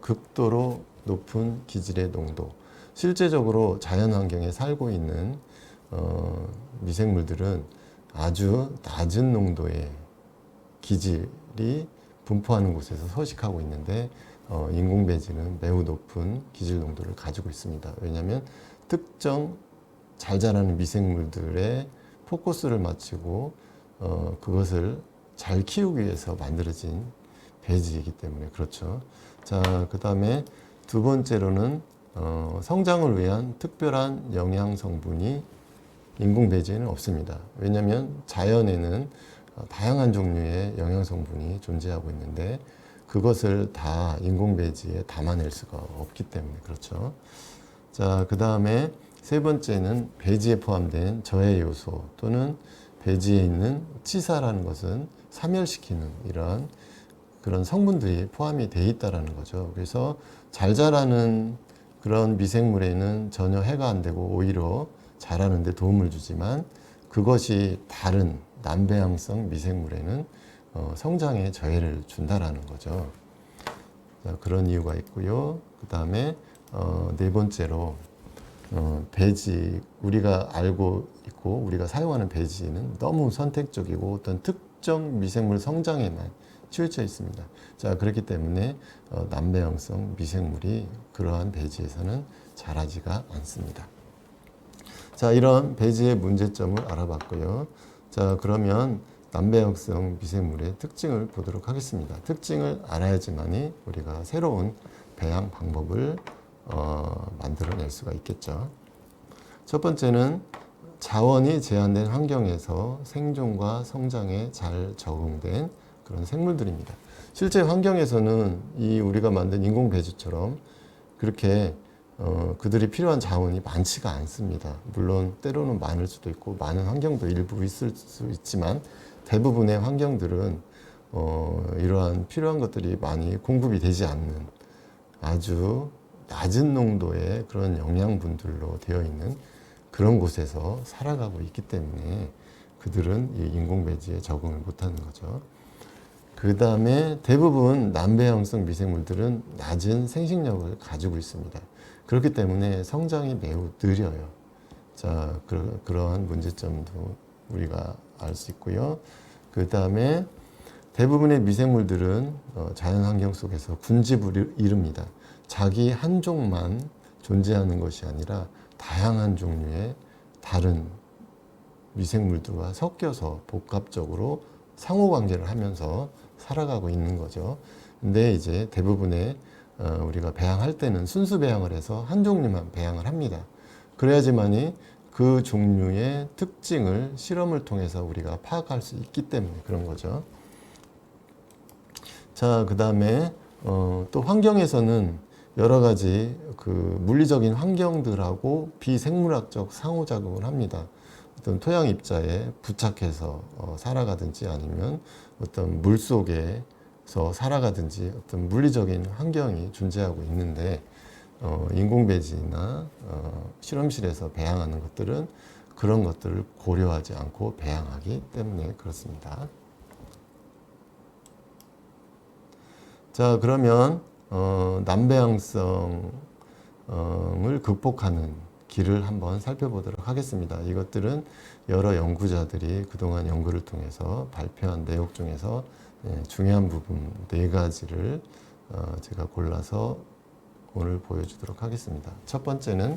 극도로 높은 기질의 농도. 실제적으로 자연 환경에 살고 있는 미생물들은 아주 낮은 농도의 기질이 분포하는 곳에서 서식하고 있는데 인공 배지는 매우 높은 기질 농도를 가지고 있습니다. 왜냐하면 특정 잘 자라는 미생물들의 포커스를 맞추고 그것을 잘 키우기 위해서 만들어진 배지이기 때문에 그렇죠. 자, 그 다음에 두 번째로는 성장을 위한 특별한 영양 성분이 인공 배지에는 없습니다. 왜냐하면 자연에는 다양한 종류의 영양 성분이 존재하고 있는데 그것을 다 인공 배지에 담아낼 수가 없기 때문에 그렇죠. 자, 그 다음에 세 번째는 배지에 포함된 저해 요소 또는 배지에 있는 치사라는 것은 사멸시키는 이러한 그런 성분들이 포함이 되어 있다는 거죠. 그래서 잘 자라는 그런 미생물에는 전혀 해가 안 되고 오히려 자라는 데 도움을 주지만 그것이 다른 남배양성 미생물에는 성장에 저해를 준다라는 거죠. 자, 그런 이유가 있고요. 그 다음에 네 번째로 배지, 우리가 알고 있고 우리가 사용하는 배지는 너무 선택적이고 어떤 특정 미생물 성장에만 치우쳐 있습니다. 자, 그렇기 때문에 남배형성 미생물이 그러한 배지에서는 자라지가 않습니다. 자, 이런 배지의 문제점을 알아봤고요. 자, 그러면 남배형성 미생물의 특징을 보도록 하겠습니다. 특징을 알아야지만이 우리가 새로운 배양 방법을 만들어낼 수가 있겠죠. 첫 번째는 자원이 제한된 환경에서 생존과 성장에 잘 적응된 그런 생물들입니다. 실제 환경에서는 이 우리가 만든 인공 배지처럼 그렇게 그들이 필요한 자원이 많지가 않습니다. 물론 때로는 많을 수도 있고 많은 환경도 일부 있을 수 있지만 대부분의 환경들은 이러한 필요한 것들이 많이 공급이 되지 않는 아주 낮은 농도의 그런 영양분들로 되어 있는 그런 곳에서 살아가고 있기 때문에 그들은 이 인공 배지에 적응을 못하는 거죠. 그 다음에 대부분 남배형성 미생물들은 낮은 생식력을 가지고 있습니다. 그렇기 때문에 성장이 매우 느려요. 자, 그러한 문제점도 우리가 알 수 있고요. 그 다음에 대부분의 미생물들은 자연환경 속에서 군집을 이룹니다. 자기 한 종만 존재하는 것이 아니라 다양한 종류의 다른 미생물들과 섞여서 복합적으로 상호관계를 하면서 살아가고 있는 거죠. 근데 이제 대부분의 우리가 배양할 때는 순수 배양을 해서 한 종류만 배양을 합니다. 그래야지만이 그 종류의 특징을 실험을 통해서 우리가 파악할 수 있기 때문에 그런 거죠. 자, 그 다음에 또 환경에서는 여러 가지 그 물리적인 환경들하고 비생물학적 상호작용을 합니다. 어떤 토양 입자에 부착해서 살아가든지 아니면 어떤 물 속에서 살아가든지 어떤 물리적인 환경이 존재하고 있는데 인공배지나 실험실에서 배양하는 것들은 그런 것들을 고려하지 않고 배양하기 때문에 그렇습니다. 자, 그러면 난배양성을 극복하는 길을 한번 살펴보도록 하겠습니다. 이것들은 여러 연구자들이 그동안 연구를 통해서 발표한 내용 중에서 중요한 부분 4가지를 제가 골라서 오늘 보여주도록 하겠습니다. 첫 번째는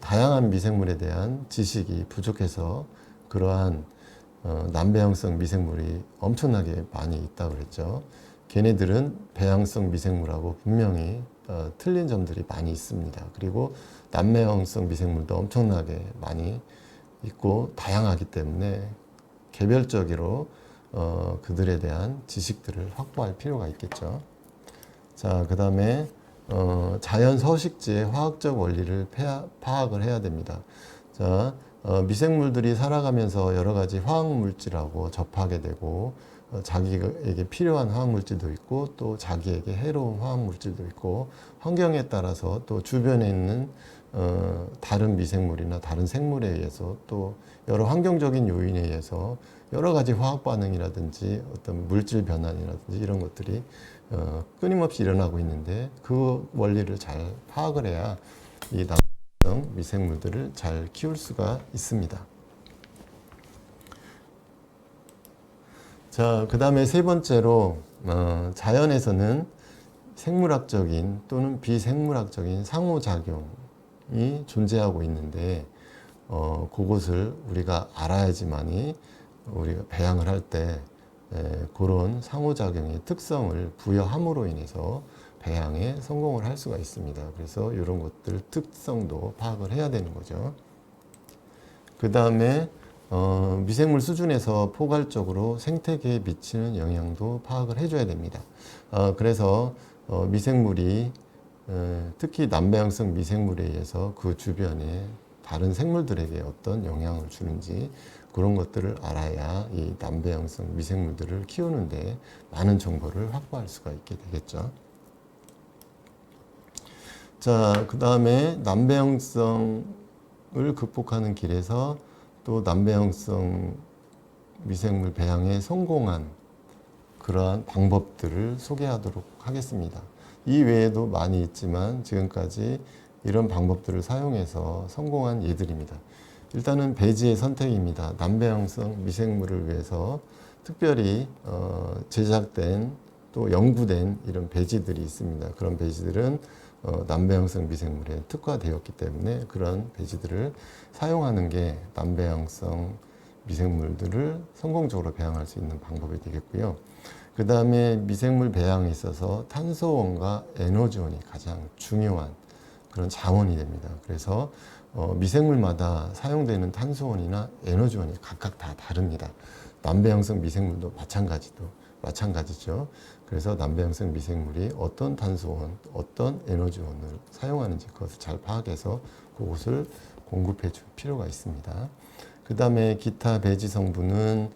다양한 미생물에 대한 지식이 부족해서 그러한 난배양성 미생물이 엄청나게 많이 있다고 그랬죠. 걔네들은 배양성 미생물하고 분명히 틀린 점들이 많이 있습니다. 그리고 난배양성 미생물도 엄청나게 많이 있고 다양하기 때문에 개별적으로 그들에 대한 지식들을 확보할 필요가 있겠죠. 자, 그 다음에 자연 서식지의 화학적 원리를 파악을 해야 됩니다. 자, 미생물들이 살아가면서 여러 가지 화학물질하고 접하게 되고 자기에게 필요한 화학물질도 있고 또 자기에게 해로운 화학물질도 있고 환경에 따라서 또 주변에 있는 다른 미생물이나 다른 생물에 의해서 또 여러 환경적인 요인에 의해서 여러 가지 화학 반응이라든지 어떤 물질 변환이라든지 이런 것들이 끊임없이 일어나고 있는데 그 원리를 잘 파악을 해야 이 난배양성 미생물들을 잘 키울 수가 있습니다. 자, 그 다음에 세 번째로 자연에서는 생물학적인 또는 비생물학적인 상호작용이 존재하고 있는데 그것을 우리가 알아야지만이 우리가 배양을 할 때 그런 상호작용의 특성을 부여함으로 인해서 배양에 성공을 할 수가 있습니다. 그래서 이런 것들 특성도 파악을 해야 되는 거죠. 그 다음에 미생물 수준에서 포괄적으로 생태계에 미치는 영향도 파악을 해줘야 됩니다. 그래서 미생물이 특히 난배양성 미생물에 의해서 그 주변에 다른 생물들에게 어떤 영향을 주는지 그런 것들을 알아야 이 난배양성 미생물들을 키우는데 많은 정보를 확보할 수가 있게 되겠죠. 자, 그 다음에 난배양성을 극복하는 길에서 또 난배양성 미생물 배양에 성공한 그러한 방법들을 소개하도록 하겠습니다. 이 외에도 많이 있지만 지금까지 이런 방법들을 사용해서 성공한 예들입니다. 일단은 배지의 선택입니다. 난배양성 미생물을 위해서 특별히 제작된 또 연구된 이런 배지들이 있습니다. 그런 배지들은 난배양성 미생물에 특화되었기 때문에 그런 배지들을 사용하는 게 난배양성 미생물들을 성공적으로 배양할 수 있는 방법이 되겠고요. 그 다음에 미생물 배양에 있어서 탄소원과 에너지원이 가장 중요한 그런 자원이 됩니다. 그래서 미생물마다 사용되는 탄소원이나 에너지원이 각각 다 다릅니다. 난배양성 미생물도 마찬가지죠. 그래서 난배양성 미생물이 어떤 탄소원, 어떤 에너지원을 사용하는지 그것을 잘 파악해서 그것을 공급해 줄 필요가 있습니다. 그 다음에 기타 배지 성분은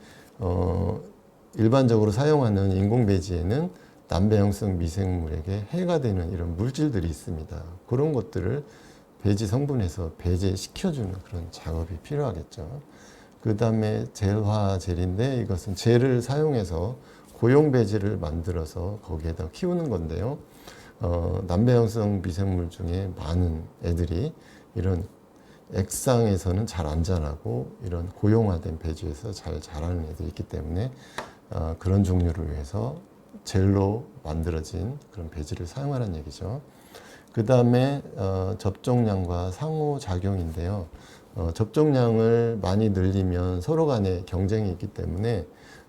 일반적으로 사용하는 인공 배지에는 난배양성 미생물에게 해가 되는 이런 물질들이 있습니다. 그런 것들을 배지 성분에서 배제시켜주는 그런 작업이 필요하겠죠. 그 다음에 젤화젤인데 이것은 젤을 사용해서 고용 배지를 만들어서 거기에다 키우는 건데요. 난배양성 미생물 중에 많은 애들이 이런 액상에서는 잘 안 자라고 이런 고용화된 배지에서 잘 자라는 애들이 있기 때문에 그런 종류를 위해서 젤로 만들어진 그런 배지를 사용하라는 얘기죠. 그 다음에 접종량과 상호작용인데요. 접종량을 많이 늘리면 서로 간에 경쟁이 있기 때문에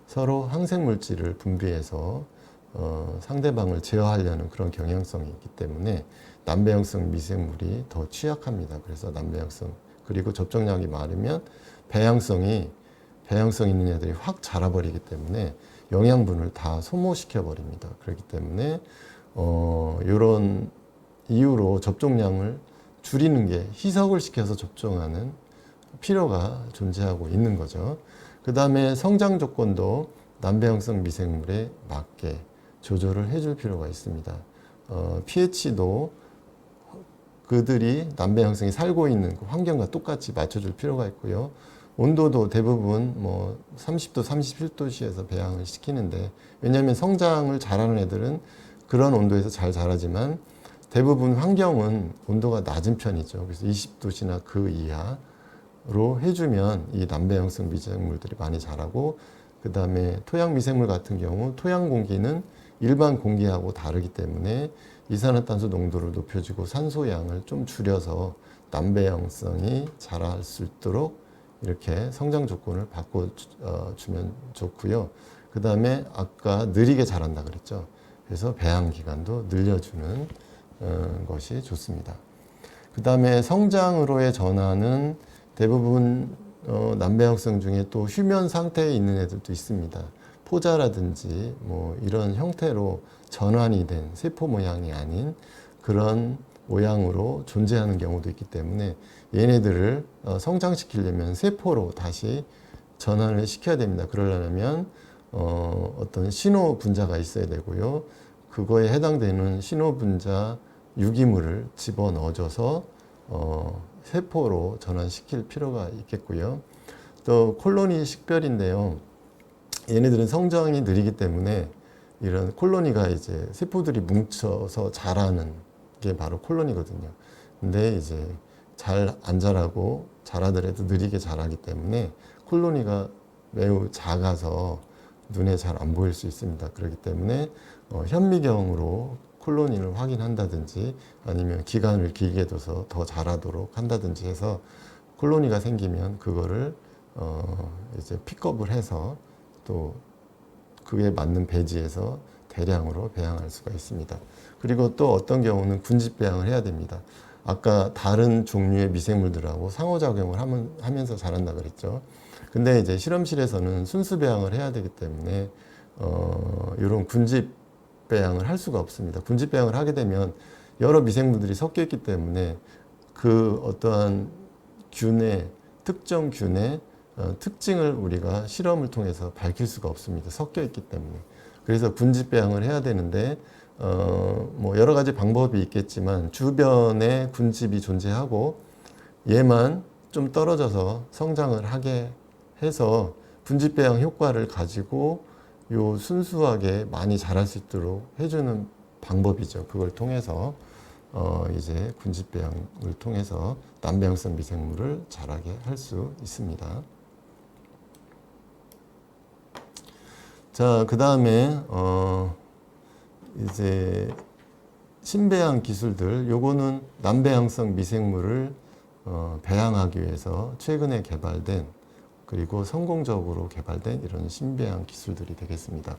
서로 항생물질을 분비해서 상대방을 제어하려는 그런 경향성이 있기 때문에 남배형성 미생물이 더 취약합니다. 그래서 남배형성, 그리고 접종량이 많으면 배양성이 있는 애들이 확 자라버리기 때문에 영양분을 다 소모시켜 버립니다. 그렇기 때문에 이런 이유로 접종량을 줄이는 게 희석을 시켜서 접종하는 필요가 존재하고 있는 거죠. 그 다음에 성장 조건도 남배형성 미생물에 맞게 조절을 해줄 필요가 있습니다. pH도 그들이 남배형성이 살고 있는 그 환경과 똑같이 맞춰줄 필요가 있고요. 온도도 대부분 뭐 30도, 37도씨에서 배양을 시키는데, 왜냐하면 성장을 잘하는 애들은 그런 온도에서 잘 자라지만 대부분 환경은 온도가 낮은 편이죠. 그래서 20도씨나 그 이하로 해주면 이 남배형성 미생물들이 많이 자라고, 그 다음에 토양 미생물 같은 경우 토양 공기는 일반 공기하고 다르기 때문에 이산화탄소 농도를 높여주고 산소 양을 좀 줄여서 남배형성이 자랄 수 있도록 이렇게 성장 조건을 바꿔주면 좋고요. 그 다음에 아까 느리게 자란다 그랬죠. 그래서 배양 기간도 늘려주는 것이 좋습니다. 그 다음에 성장으로의 전환은 대부분 남배형성 중에 또 휴면 상태에 있는 애들도 있습니다. 포자라든지 뭐 이런 형태로 전환이 된 세포 모양이 아닌 그런 모양으로 존재하는 경우도 있기 때문에 얘네들을 성장시키려면 세포로 다시 전환을 시켜야 됩니다. 그러려면 어떤 신호 분자가 있어야 되고요. 그거에 해당되는 신호 분자 유기물을 집어 넣어줘서 세포로 전환시킬 필요가 있겠고요. 또 콜로니 식별인데요. 얘네들은 성장이 느리기 때문에 이런 콜로니가 이제 세포들이 뭉쳐서 자라는 게 바로 콜로니거든요. 근데 이제 잘 안 자라고 자라더라도 느리게 자라기 때문에 콜로니가 매우 작아서 눈에 잘 안 보일 수 있습니다. 그렇기 때문에 현미경으로 콜로니를 확인한다든지 아니면 기간을 길게 둬서 더 자라도록 한다든지 해서 콜로니가 생기면 그거를 이제 픽업을 해서 또 그에 맞는 배지에서 대량으로 배양할 수가 있습니다. 그리고 또 어떤 경우는 군집 배양을 해야 됩니다. 아까 다른 종류의 미생물들하고 상호작용을 하면서 자란다 그랬죠. 근데 이제 실험실에서는 순수 배양을 해야 되기 때문에 이런 군집 배양을 할 수가 없습니다. 군집 배양을 하게 되면 여러 미생물들이 섞여 있기 때문에 그 어떠한 균의 특정 균의 특징을 우리가 실험을 통해서 밝힐 수가 없습니다. 섞여 있기 때문에. 그래서 군집 배양을 해야 되는데 뭐 여러 가지 방법이 있겠지만 주변에 군집이 존재하고 얘만 좀 떨어져서 성장을 하게 해서 군집 배양 효과를 가지고 요 순수하게 많이 자랄 수 있도록 해주는 방법이죠. 그걸 통해서 이제 군집 배양을 통해서 남배형성 미생물을 자라게 할 수 있습니다. 자, 그 다음에 이제 신배양 기술들, 요거는 남배형성 미생물을 배양하기 위해서 최근에 개발된, 그리고 성공적으로 개발된 이런 신배양 기술들이 되겠습니다.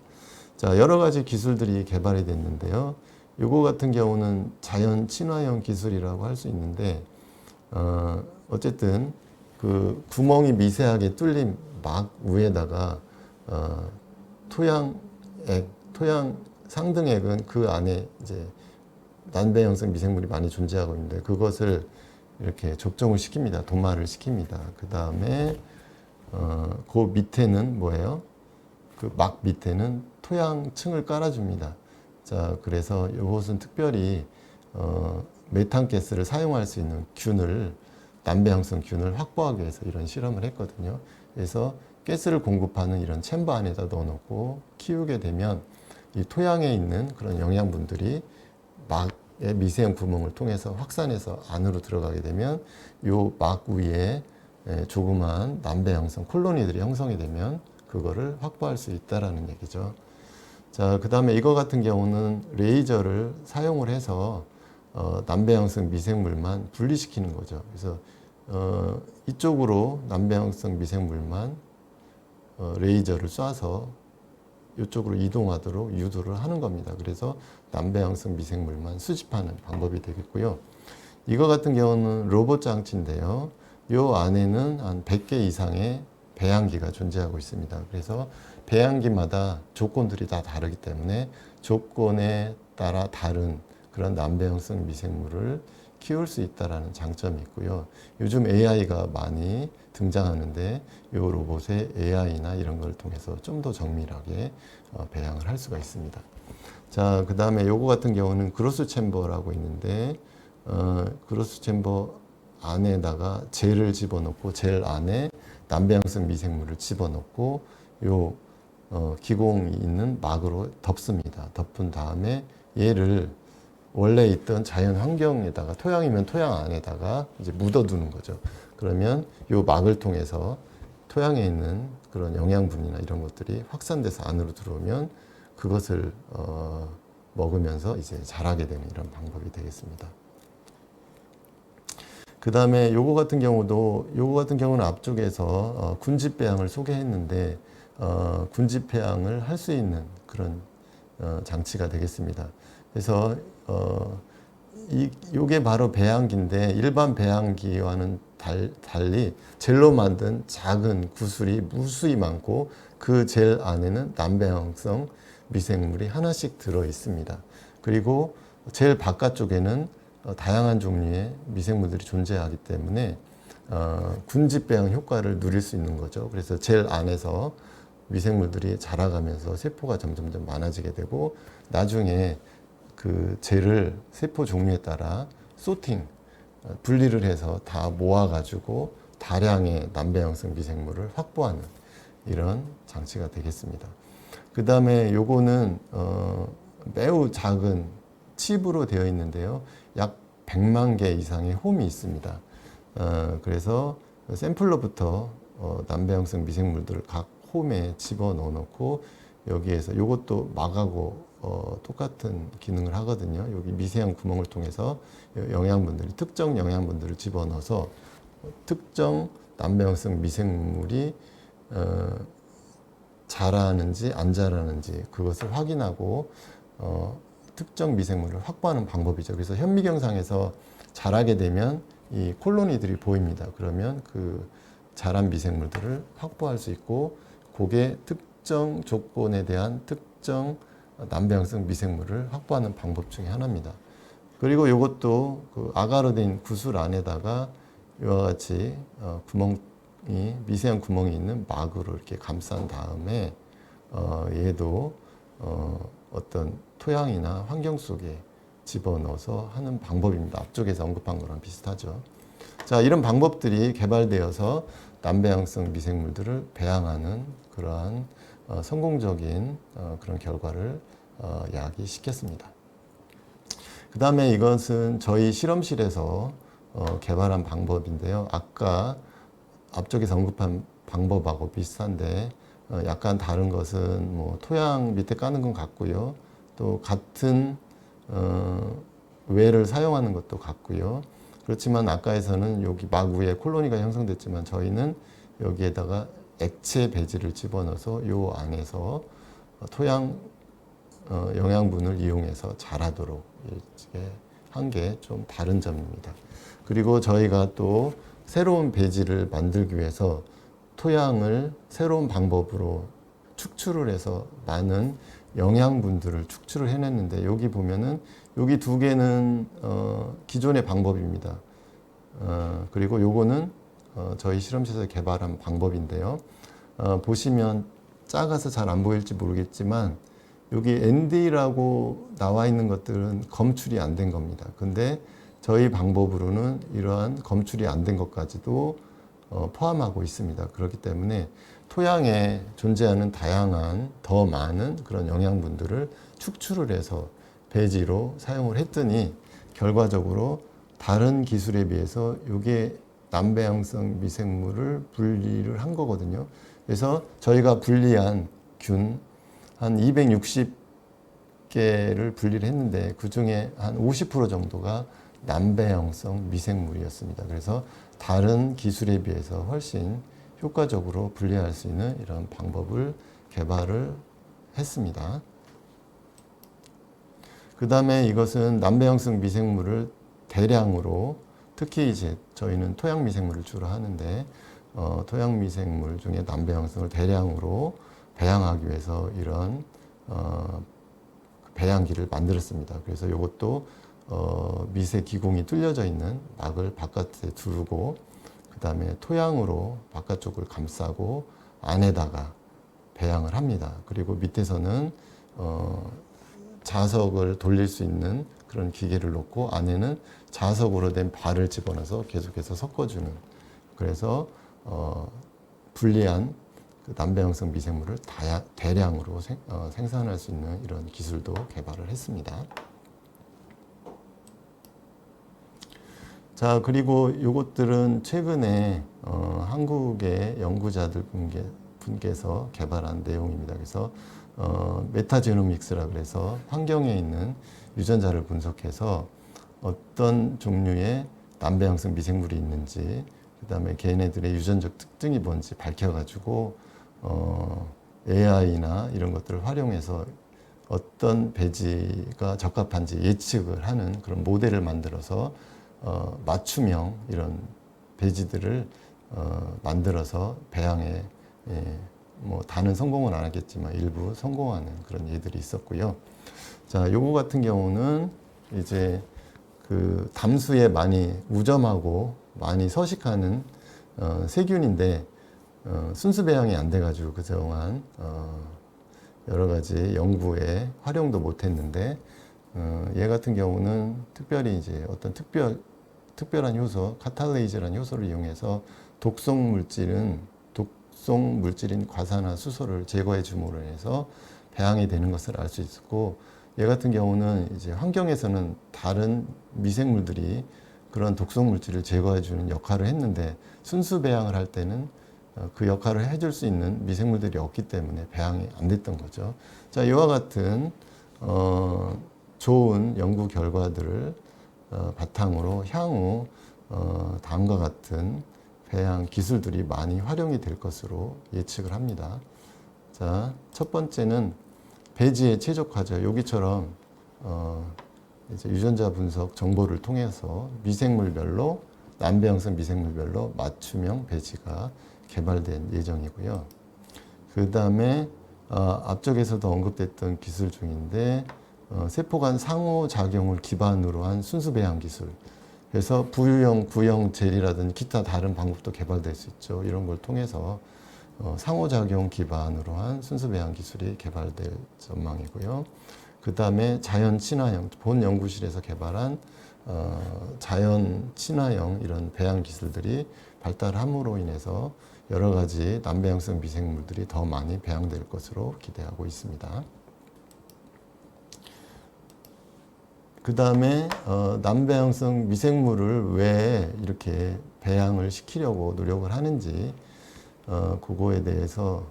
자, 여러 가지 기술들이 개발이 됐는데요. 요거 같은 경우는 자연 친화형 기술이라고 할 수 있는데 어쨌든 그 구멍이 미세하게 뚫린 막 위에다가 토양 상등액은 그 안에 이제 남배형성 미생물이 많이 존재하고 있는데 그것을 이렇게 접종을 시킵니다. 도마를 시킵니다. 그 다음에 그 밑에는 뭐예요? 그 막 밑에는 토양층을 깔아줍니다. 자, 그래서 이것은 특별히 메탄가스를 사용할 수 있는 균을, 남배형성 균을 확보하기 위해서 이런 실험을 했거든요. 그래서 가스를 공급하는 이런 챔버 안에다 넣어놓고 키우게 되면 이 토양에 있는 그런 영양분들이 막 미세형 구멍을 통해서 확산해서 안으로 들어가게 되면 요 막 위에 조그마한 남배 형성 콜로니들이 형성이 되면 그거를 확보할 수 있다라는 얘기죠. 자, 그 다음에 이거 같은 경우는 레이저를 사용을 해서 남배 형성 미생물만 분리시키는 거죠. 그래서 이쪽으로 남배 형성 미생물만 레이저를 쏴서 이쪽으로 이동하도록 유도를 하는 겁니다. 그래서 남배 형성 미생물만 수집하는 방법이 되겠고요. 이거 같은 경우는 로봇 장치인데요. 이 안에는 한 100개 이상의 배양기가 존재하고 있습니다. 그래서 배양기마다 조건들이 다 다르기 때문에 조건에 따라 다른 그런 남배 형성 미생물을 키울 수 있다는 장점이 있고요. 요즘 AI가 많이 등장하는데 이 로봇의 AI나 이런 걸 통해서 좀 더 정밀하게 배양을 할 수가 있습니다. 자, 그 다음에 요거 같은 경우는 그로스 챔버라고 있는데 그로스 챔버 안에다가 젤을 집어넣고 젤 안에 남배 형성 미생물을 집어넣고 요 기공이 있는 막으로 덮습니다. 덮은 다음에 얘를 원래 있던 자연 환경에다가 토양이면 토양 안에다가 이제 묻어두는 거죠. 그러면 요 막을 통해서 토양에 있는 그런 영양분이나 이런 것들이 확산돼서 안으로 들어오면 그것을 먹으면서 이제 자라게 되는 이런 방법이 되겠습니다. 그 다음에 요거 같은 경우는 앞쪽에서 군집 배양을 소개했는데 군집 배양을 할 수 있는 그런 장치가 되겠습니다. 그래서 요게 바로 배양기인데 일반 배양기와는 달리 젤로 만든 작은 구슬이 무수히 많고 그 젤 안에는 남배 형성 미생물이 하나씩 들어 있습니다. 그리고 젤 바깥쪽에는 다양한 종류의 미생물들이 존재하기 때문에 군집 배양 효과를 누릴 수 있는 거죠. 그래서 젤 안에서 미생물들이 자라가면서 세포가 점점점 많아지게 되고 나중에 그 젤을 세포 종류에 따라 소팅, 분리를 해서 다 모아가지고 다량의 남배 형성 미생물을 확보하는 이런 장치가 되겠습니다. 그 다음에 요거는 매우 작은 칩으로 되어 있는데요. 약 100만 개 이상의 홈이 있습니다. 그래서 샘플로부터 남배 형성 미생물들을 각 홈에 집어넣어 놓고 여기에서 요것도 막하고 똑같은 기능을 하거든요. 여기 미세한 구멍을 통해서 특정 영양분들을 집어넣어서 특정 남배 형성 미생물이 자라는지 안 자라는지 그것을 확인하고 특정 미생물을 확보하는 방법이죠. 그래서 현미경상에서 자라게 되면 이 콜로니들이 보입니다. 그러면 그 자란 미생물들을 확보할 수 있고 그게 특정 조건에 대한 특정 남배 형성 미생물을 확보하는 방법 중에 하나입니다. 그리고 이것도 그 아가르된 구슬 안에다가 이와 같이 미세한 구멍이 있는 막으로 이렇게 감싼 다음에 얘도 어떤 토양이나 환경 속에 집어넣어서 하는 방법입니다. 앞쪽에서 언급한 거랑 비슷하죠. 자, 이런 방법들이 개발되어서 남배 형성 미생물들을 배양하는 그러한 성공적인 그런 결과를 야기시켰습니다. 그 다음에 이것은 저희 실험실에서 개발한 방법인데요. 아까 앞쪽에서 언급한 방법하고 비슷한데 약간 다른 것은 뭐 토양 밑에 까는 건 같고요. 또 같은 외를 사용하는 것도 같고요. 그렇지만 아까에서는 여기 막 위에 콜로니가 형성됐지만 저희는 여기에다가 액체 배지를 집어넣어서 요 안에서 토양 영양분을 이용해서 자라도록 이렇게 한 게 좀 다른 점입니다. 그리고 저희가 또 새로운 배지를 만들기 위해서 토양을 새로운 방법으로 축출을 해서 많은 영양분들을 축출을 해냈는데 여기 보면은 여기 두 개는 기존의 방법입니다. 그리고 요거는 저희 실험실에서 개발한 방법인데요. 보시면 작아서 잘 안 보일지 모르겠지만 여기 ND라고 나와 있는 것들은 검출이 안 된 겁니다. 근데 저희 방법으로는 이러한 검출이 안 된 것까지도 포함하고 있습니다. 그렇기 때문에 토양에 존재하는 다양한 더 많은 그런 영양분들을 축출을 해서 배지로 사용을 했더니 결과적으로 다른 기술에 비해서 이게 남배양성 미생물을 분리를 한 거거든요. 그래서 저희가 분리한 균 한 260개를 분리를 했는데 그 중에 한 50% 정도가 남배양성 미생물이었습니다. 그래서 다른 기술에 비해서 훨씬 효과적으로 분리할 수 있는 이런 방법을 개발을 했습니다. 그 다음에 이것은 남배양성 미생물을 대량으로, 특히 이제 저희는 토양 미생물을 주로 하는데 토양 미생물 중에 남배양성을 대량으로 배양하기 위해서 이런 배양기를 만들었습니다. 그래서 이것도 미세 기공이 뚫려져 있는 막을 바깥에 두르고 그 다음에 토양으로 바깥쪽을 감싸고 안에다가 배양을 합니다. 그리고 밑에서는 자석을 돌릴 수 있는 그런 기계를 놓고 안에는 자석으로 된 발을 집어넣어서 계속해서 섞어주는, 그래서 불리한 그 남배양성 미생물을 대량으로 생산할 수 있는 이런 기술도 개발을 했습니다. 자, 그리고 이것들은 최근에 한국의 연구자들 분께서 개발한 내용입니다. 그래서 메타제노믹스라 그래서 환경에 있는 유전자를 분석해서 어떤 종류의 남배양성 미생물이 있는지, 그 다음에 걔네들의 유전적 특징이 뭔지 밝혀가지고 AI나 이런 것들을 활용해서 어떤 배지가 적합한지 예측을 하는 그런 모델을 만들어서 맞춤형 이런 배지들을 만들어서 배양에 뭐 다는 성공은 안 하겠지만 일부 성공하는 그런 예들이 있었고요. 자, 요거 같은 경우는 이제 그 담수에 많이 우점하고 많이 서식하는 세균인데 순수 배양이 안 돼가지고 그동안 여러 가지 연구에 활용도 못했는데 얘 같은 경우는 특별히 이제 어떤 특별한 효소, 카탈레이즈라는 효소를 이용해서 독성 물질인 과산화수소를 제거해 줌으로 해서 배양이 되는 것을 알 수 있었고, 얘 같은 경우는 이제 환경에서는 다른 미생물들이 그런 독성 물질을 제거해 주는 역할을 했는데 순수 배양을 할 때는 그 역할을 해줄 수 있는 미생물들이 없기 때문에 배양이 안 됐던 거죠. 자, 이와 같은 좋은 연구 결과들을 바탕으로 향후 다음과 같은 배양 기술들이 많이 활용이 될 것으로 예측을 합니다. 자, 첫 번째는 배지의 최적화죠. 여기처럼 이제 유전자 분석 정보를 통해서 미생물별로 남배양성 미생물별로 맞춤형 배지가 개발된 예정이고요. 그 다음에 앞쪽에서도 언급됐던 기술 중인데 세포 간 상호작용을 기반으로 한 순수 배양 기술, 그래서 부유형, 구형 젤이라든지 기타 다른 방법도 개발될 수 있죠. 이런 걸 통해서 상호작용 기반으로 한 순수 배양 기술이 개발될 전망이고요. 그 다음에 자연 친화형, 본 연구실에서 개발한 자연 친화형 이런 배양 기술들이 발달함으로 인해서 여러 가지 남배양성 미생물들이 더 많이 배양될 것으로 기대하고 있습니다. 그 다음에 남배양성 미생물을 왜 이렇게 배양을 시키려고 노력을 하는지 그거에 대해서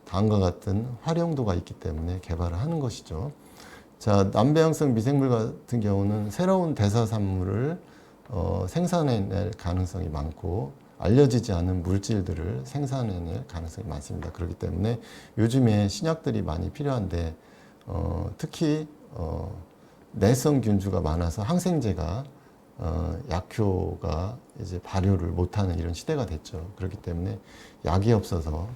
다음과 같은 활용도가 있기 때문에 개발을 하는 것이죠. 자, 남배양성 미생물 같은 경우는 새로운 대사산물을 생산해낼 가능성이 많고 알려지지 않은 물질들을 생산해낼 가능성이 많습니다. 그렇기 때문에 요즘에 신약들이 많이 필요한데 특히 내성균주가 많아서 항생제가 약효가 이제 발효를 못하는 이런 시대가 됐죠. 그렇기 때문에 약이 없어서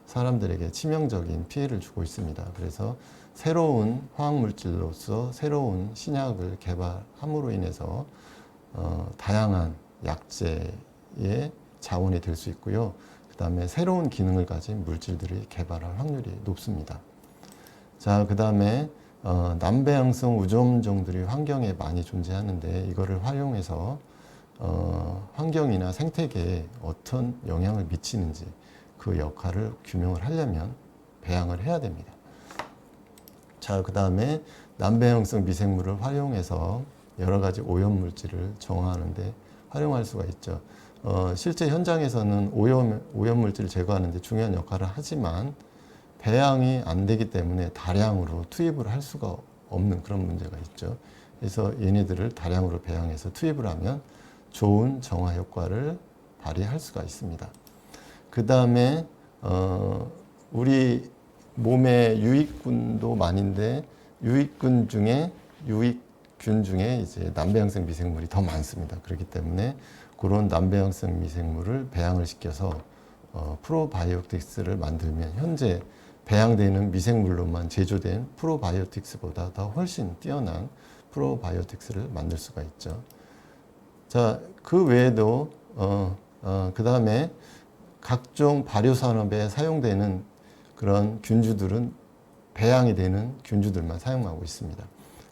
사람들에게 치명적인 피해를 주고 있습니다. 그래서 새로운 화학물질로서 새로운 신약을 개발함으로 인해서 다양한 약제의 자원이 될 수 있고요. 그 다음에 새로운 기능을 가진 물질들이 개발할 확률이 높습니다. 자, 그 다음에 남배양성 우점종들이 환경에 많이 존재하는데 이거를 활용해서 환경이나 생태계에 어떤 영향을 미치는지 그 역할을 규명을 하려면 배양을 해야 됩니다. 자, 그 다음에 남배양성 미생물을 활용해서 여러 가지 오염물질을 정화하는데 활용할 수가 있죠. 실제 현장에서는 오염물질을 제거하는데 중요한 역할을 하지만 배양이 안 되기 때문에 다량으로 투입을 할 수가 없는 그런 문제가 있죠. 그래서 얘네들을 다량으로 배양해서 투입을 하면 좋은 정화 효과를 발휘할 수가 있습니다. 그 다음에 우리 몸에 유익균도 많은데 유익균 중에 이제 남배양성 미생물이 더 많습니다. 그렇기 때문에 그런 남배양성 미생물을 배양을 시켜서 프로바이오틱스를 만들면 현재 배양되는 미생물로만 제조된 프로바이오틱스보다 더 훨씬 뛰어난 프로바이오틱스를 만들 수가 있죠. 자, 그 외에도 그 다음에 각종 발효산업에 사용되는 그런 균주들은 배양이 되는 균주들만 사용하고 있습니다.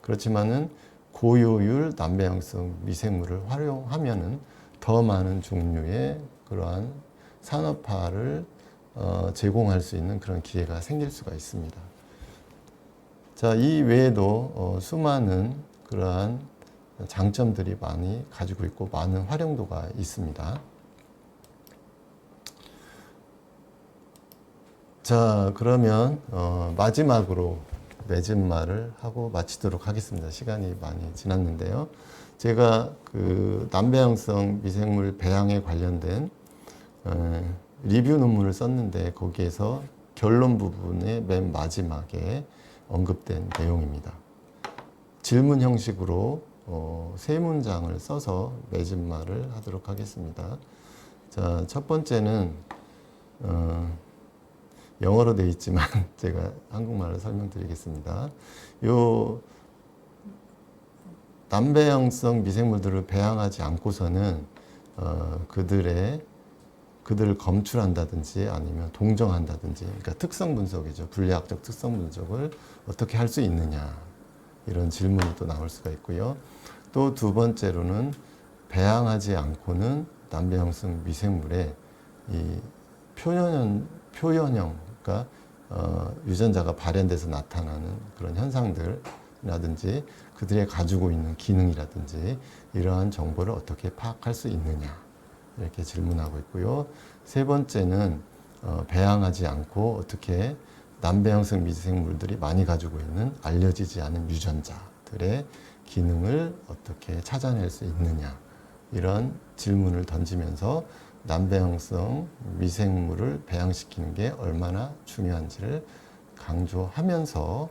그렇지만은 고효율 남배양성 미생물을 활용하면은 더 많은 종류의 그러한 산업화를 제공할 수 있는 그런 기회가 생길 수가 있습니다. 자, 이 외에도 수많은 그러한 장점들이 많이 가지고 있고 많은 활용도가 있습니다. 자, 그러면 마지막으로 맺은 말을 하고 마치도록 하겠습니다. 시간이 많이 지났는데요. 제가 그 남배양성 미생물 배양에 관련된 리뷰 논문을 썼는데 거기에서 결론 부분의 맨 마지막에 언급된 내용입니다. 질문 형식으로 세 문장을 써서 맺은 말을 하도록 하겠습니다. 자, 첫 번째는 영어로 되어 있지만 제가 한국말로 설명드리겠습니다. 요 남배양성 미생물들을 배양하지 않고서는 그들을 검출한다든지 아니면 동정한다든지, 그러니까 특성 분석이죠. 분리학적 특성 분석을 어떻게 할 수 있느냐, 이런 질문이 또 나올 수가 있고요. 또 두 번째로는 배양하지 않고는 남배양성 미생물의 이 표현형, 그러니까 유전자가 발현돼서 나타나는 그런 현상들이라든지 그들의 가지고 있는 기능이라든지 이러한 정보를 어떻게 파악할 수 있느냐, 이렇게 질문하고 있고요. 세 번째는 배양하지 않고 어떻게 남배양성 미생물들이 많이 가지고 있는 알려지지 않은 유전자들의 기능을 어떻게 찾아낼 수 있느냐, 이런 질문을 던지면서 남배양성 미생물을 배양시키는 게 얼마나 중요한지를 강조하면서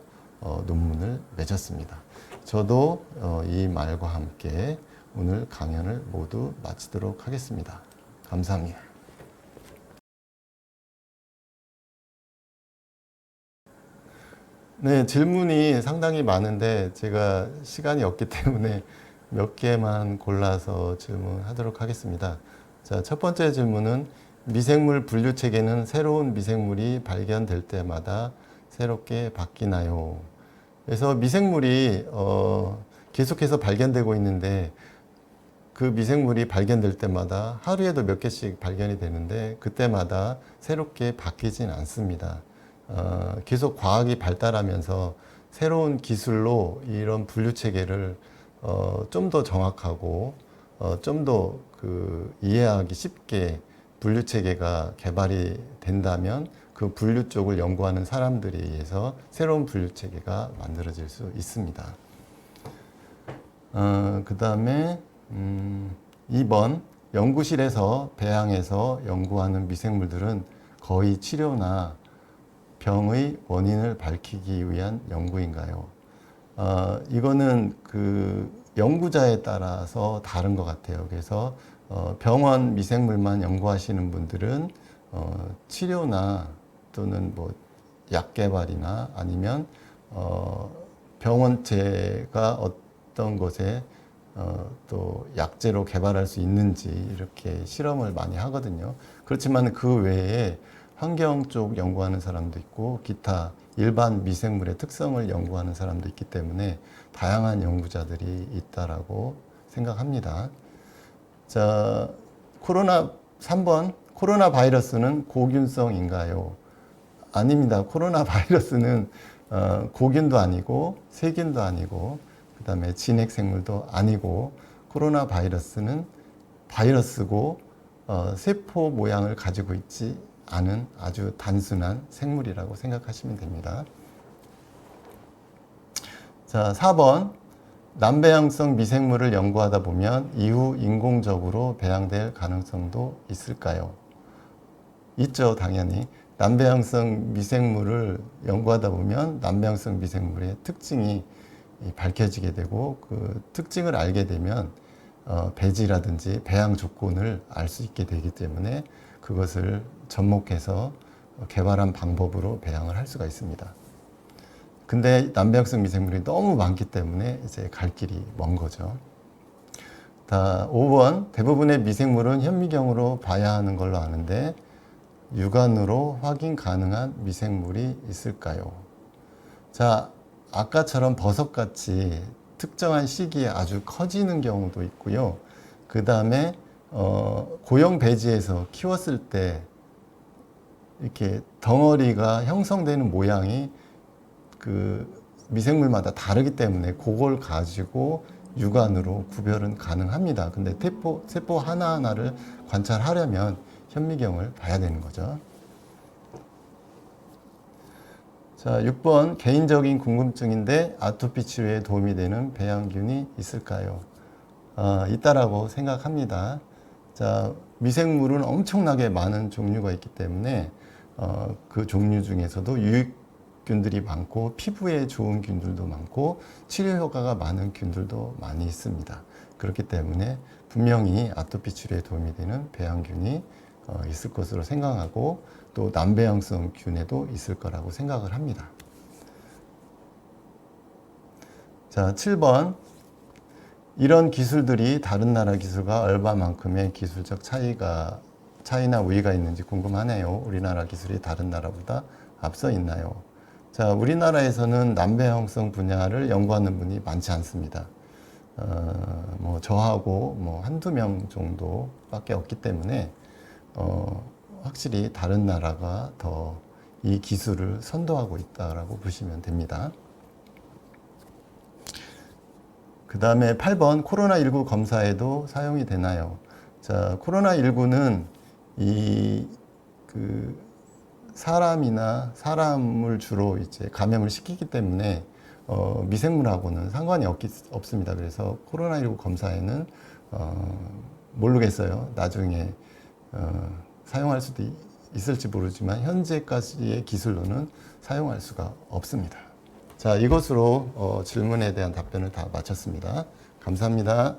논문을 맺었습니다. 저도 이 말과 함께 오늘 강연을 모두 마치도록 하겠습니다. 감사합니다. 네, 질문이 상당히 많은데 제가 시간이 없기 때문에 몇 개만 골라서 질문하도록 하겠습니다. 자, 첫 번째 질문은 미생물 분류 체계는 새로운 미생물이 발견될 때마다 새롭게 바뀌나요? 그래서 미생물이 계속해서 발견되고 있는데 그 미생물이 발견될 때마다 하루에도 몇 개씩 발견이 되는데 그때마다 새롭게 바뀌진 않습니다. 계속 과학이 발달하면서 새로운 기술로 이런 분류 체계를 좀 더 정확하고 좀 더 이해하기 쉽게 분류 체계가 개발이 된다면 그 분류 쪽을 연구하는 사람들에 의해서 새로운 분류 체계가 만들어질 수 있습니다. 그 다음에 2번, 연구실에서 배양해서 연구하는 미생물들은 거의 치료나 병의 원인을 밝히기 위한 연구인가요? 이거는 그 연구자에 따라서 다른 것 같아요. 그래서 병원 미생물만 연구하시는 분들은 치료나 또는 뭐 약 개발이나 아니면 병원체가 어떤 것에 또 약제로 개발할 수 있는지 이렇게 실험을 많이 하거든요. 그렇지만 그 외에 환경 쪽 연구하는 사람도 있고 기타 일반 미생물의 특성을 연구하는 사람도 있기 때문에 다양한 연구자들이 있다라고 생각합니다. 자, 3번, 코로나 바이러스는 고균성인가요? 아닙니다. 코로나 바이러스는 고균도 아니고 세균도 아니고 그다음에 진핵 생물도 아니고 코로나 바이러스는 바이러스고 세포 모양을 가지고 있지 않은 아주 단순한 생물이라고 생각하시면 됩니다. 자, 4번. 남배양성 미생물을 연구하다 보면 이후 인공적으로 배양될 가능성도 있을까요? 있죠, 당연히. 남배양성 미생물을 연구하다 보면 남배양성 미생물의 특징이 밝혀지게 되고 그 특징을 알게 되면 배지라든지 배양 조건을 알 수 있게 되기 때문에 그것을 접목해서 개발한 방법으로 배양을 할 수가 있습니다. 근데 남배양성 미생물이 너무 많기 때문에 이제 갈 길이 먼 거죠. 5번. 대부분의 미생물은 현미경으로 봐야 하는 걸로 아는데 육안으로 확인 가능한 미생물이 있을까요? 자, 아까처럼 버섯같이 특정한 시기에 아주 커지는 경우도 있고요. 그 다음에 고형 배지에서 키웠을 때 이렇게 덩어리가 형성되는 모양이 그 미생물마다 다르기 때문에 그걸 가지고 육안으로 구별은 가능합니다. 근데 세포 하나하나를 관찰하려면 현미경을 봐야 되는 거죠. 자, 6번. 개인적인 궁금증인데 아토피 치료에 도움이 되는 배양균이 있을까요? 있다라고 생각합니다. 자, 미생물은 엄청나게 많은 종류가 있기 때문에 그 종류 중에서도 유익균들이 많고 피부에 좋은 균들도 많고 치료 효과가 많은 균들도 많이 있습니다. 그렇기 때문에 분명히 아토피 치료에 도움이 되는 배양균이 있을 것으로 생각하고 또 남배양성 균에도 있을 거라고 생각을 합니다. 자, 7번. 이런 기술들이 다른 나라 기술과 얼마만큼의 기술적 차이나 우위가 있는지 궁금하네요. 우리나라 기술이 다른 나라보다 앞서 있나요? 자, 우리나라에서는 남배양성 분야를 연구하는 분이 많지 않습니다. 저하고 한두 명 정도밖에 없기 때문에 확실히 다른 나라가 더 이 기술을 선도하고 있다라고 보시면 됩니다. 그 다음에 8번. 코로나19 검사에도 사용이 되나요? 자, 코로나19는 사람이나 사람을 주로 이제 감염을 시키기 때문에 미생물하고는 상관이 없습니다. 그래서 코로나19 검사에는 모르겠어요. 나중에 사용할 수도 있을지 모르지만 현재까지의 기술로는 사용할 수가 없습니다. 자, 이것으로 질문에 대한 답변을 다 마쳤습니다. 감사합니다.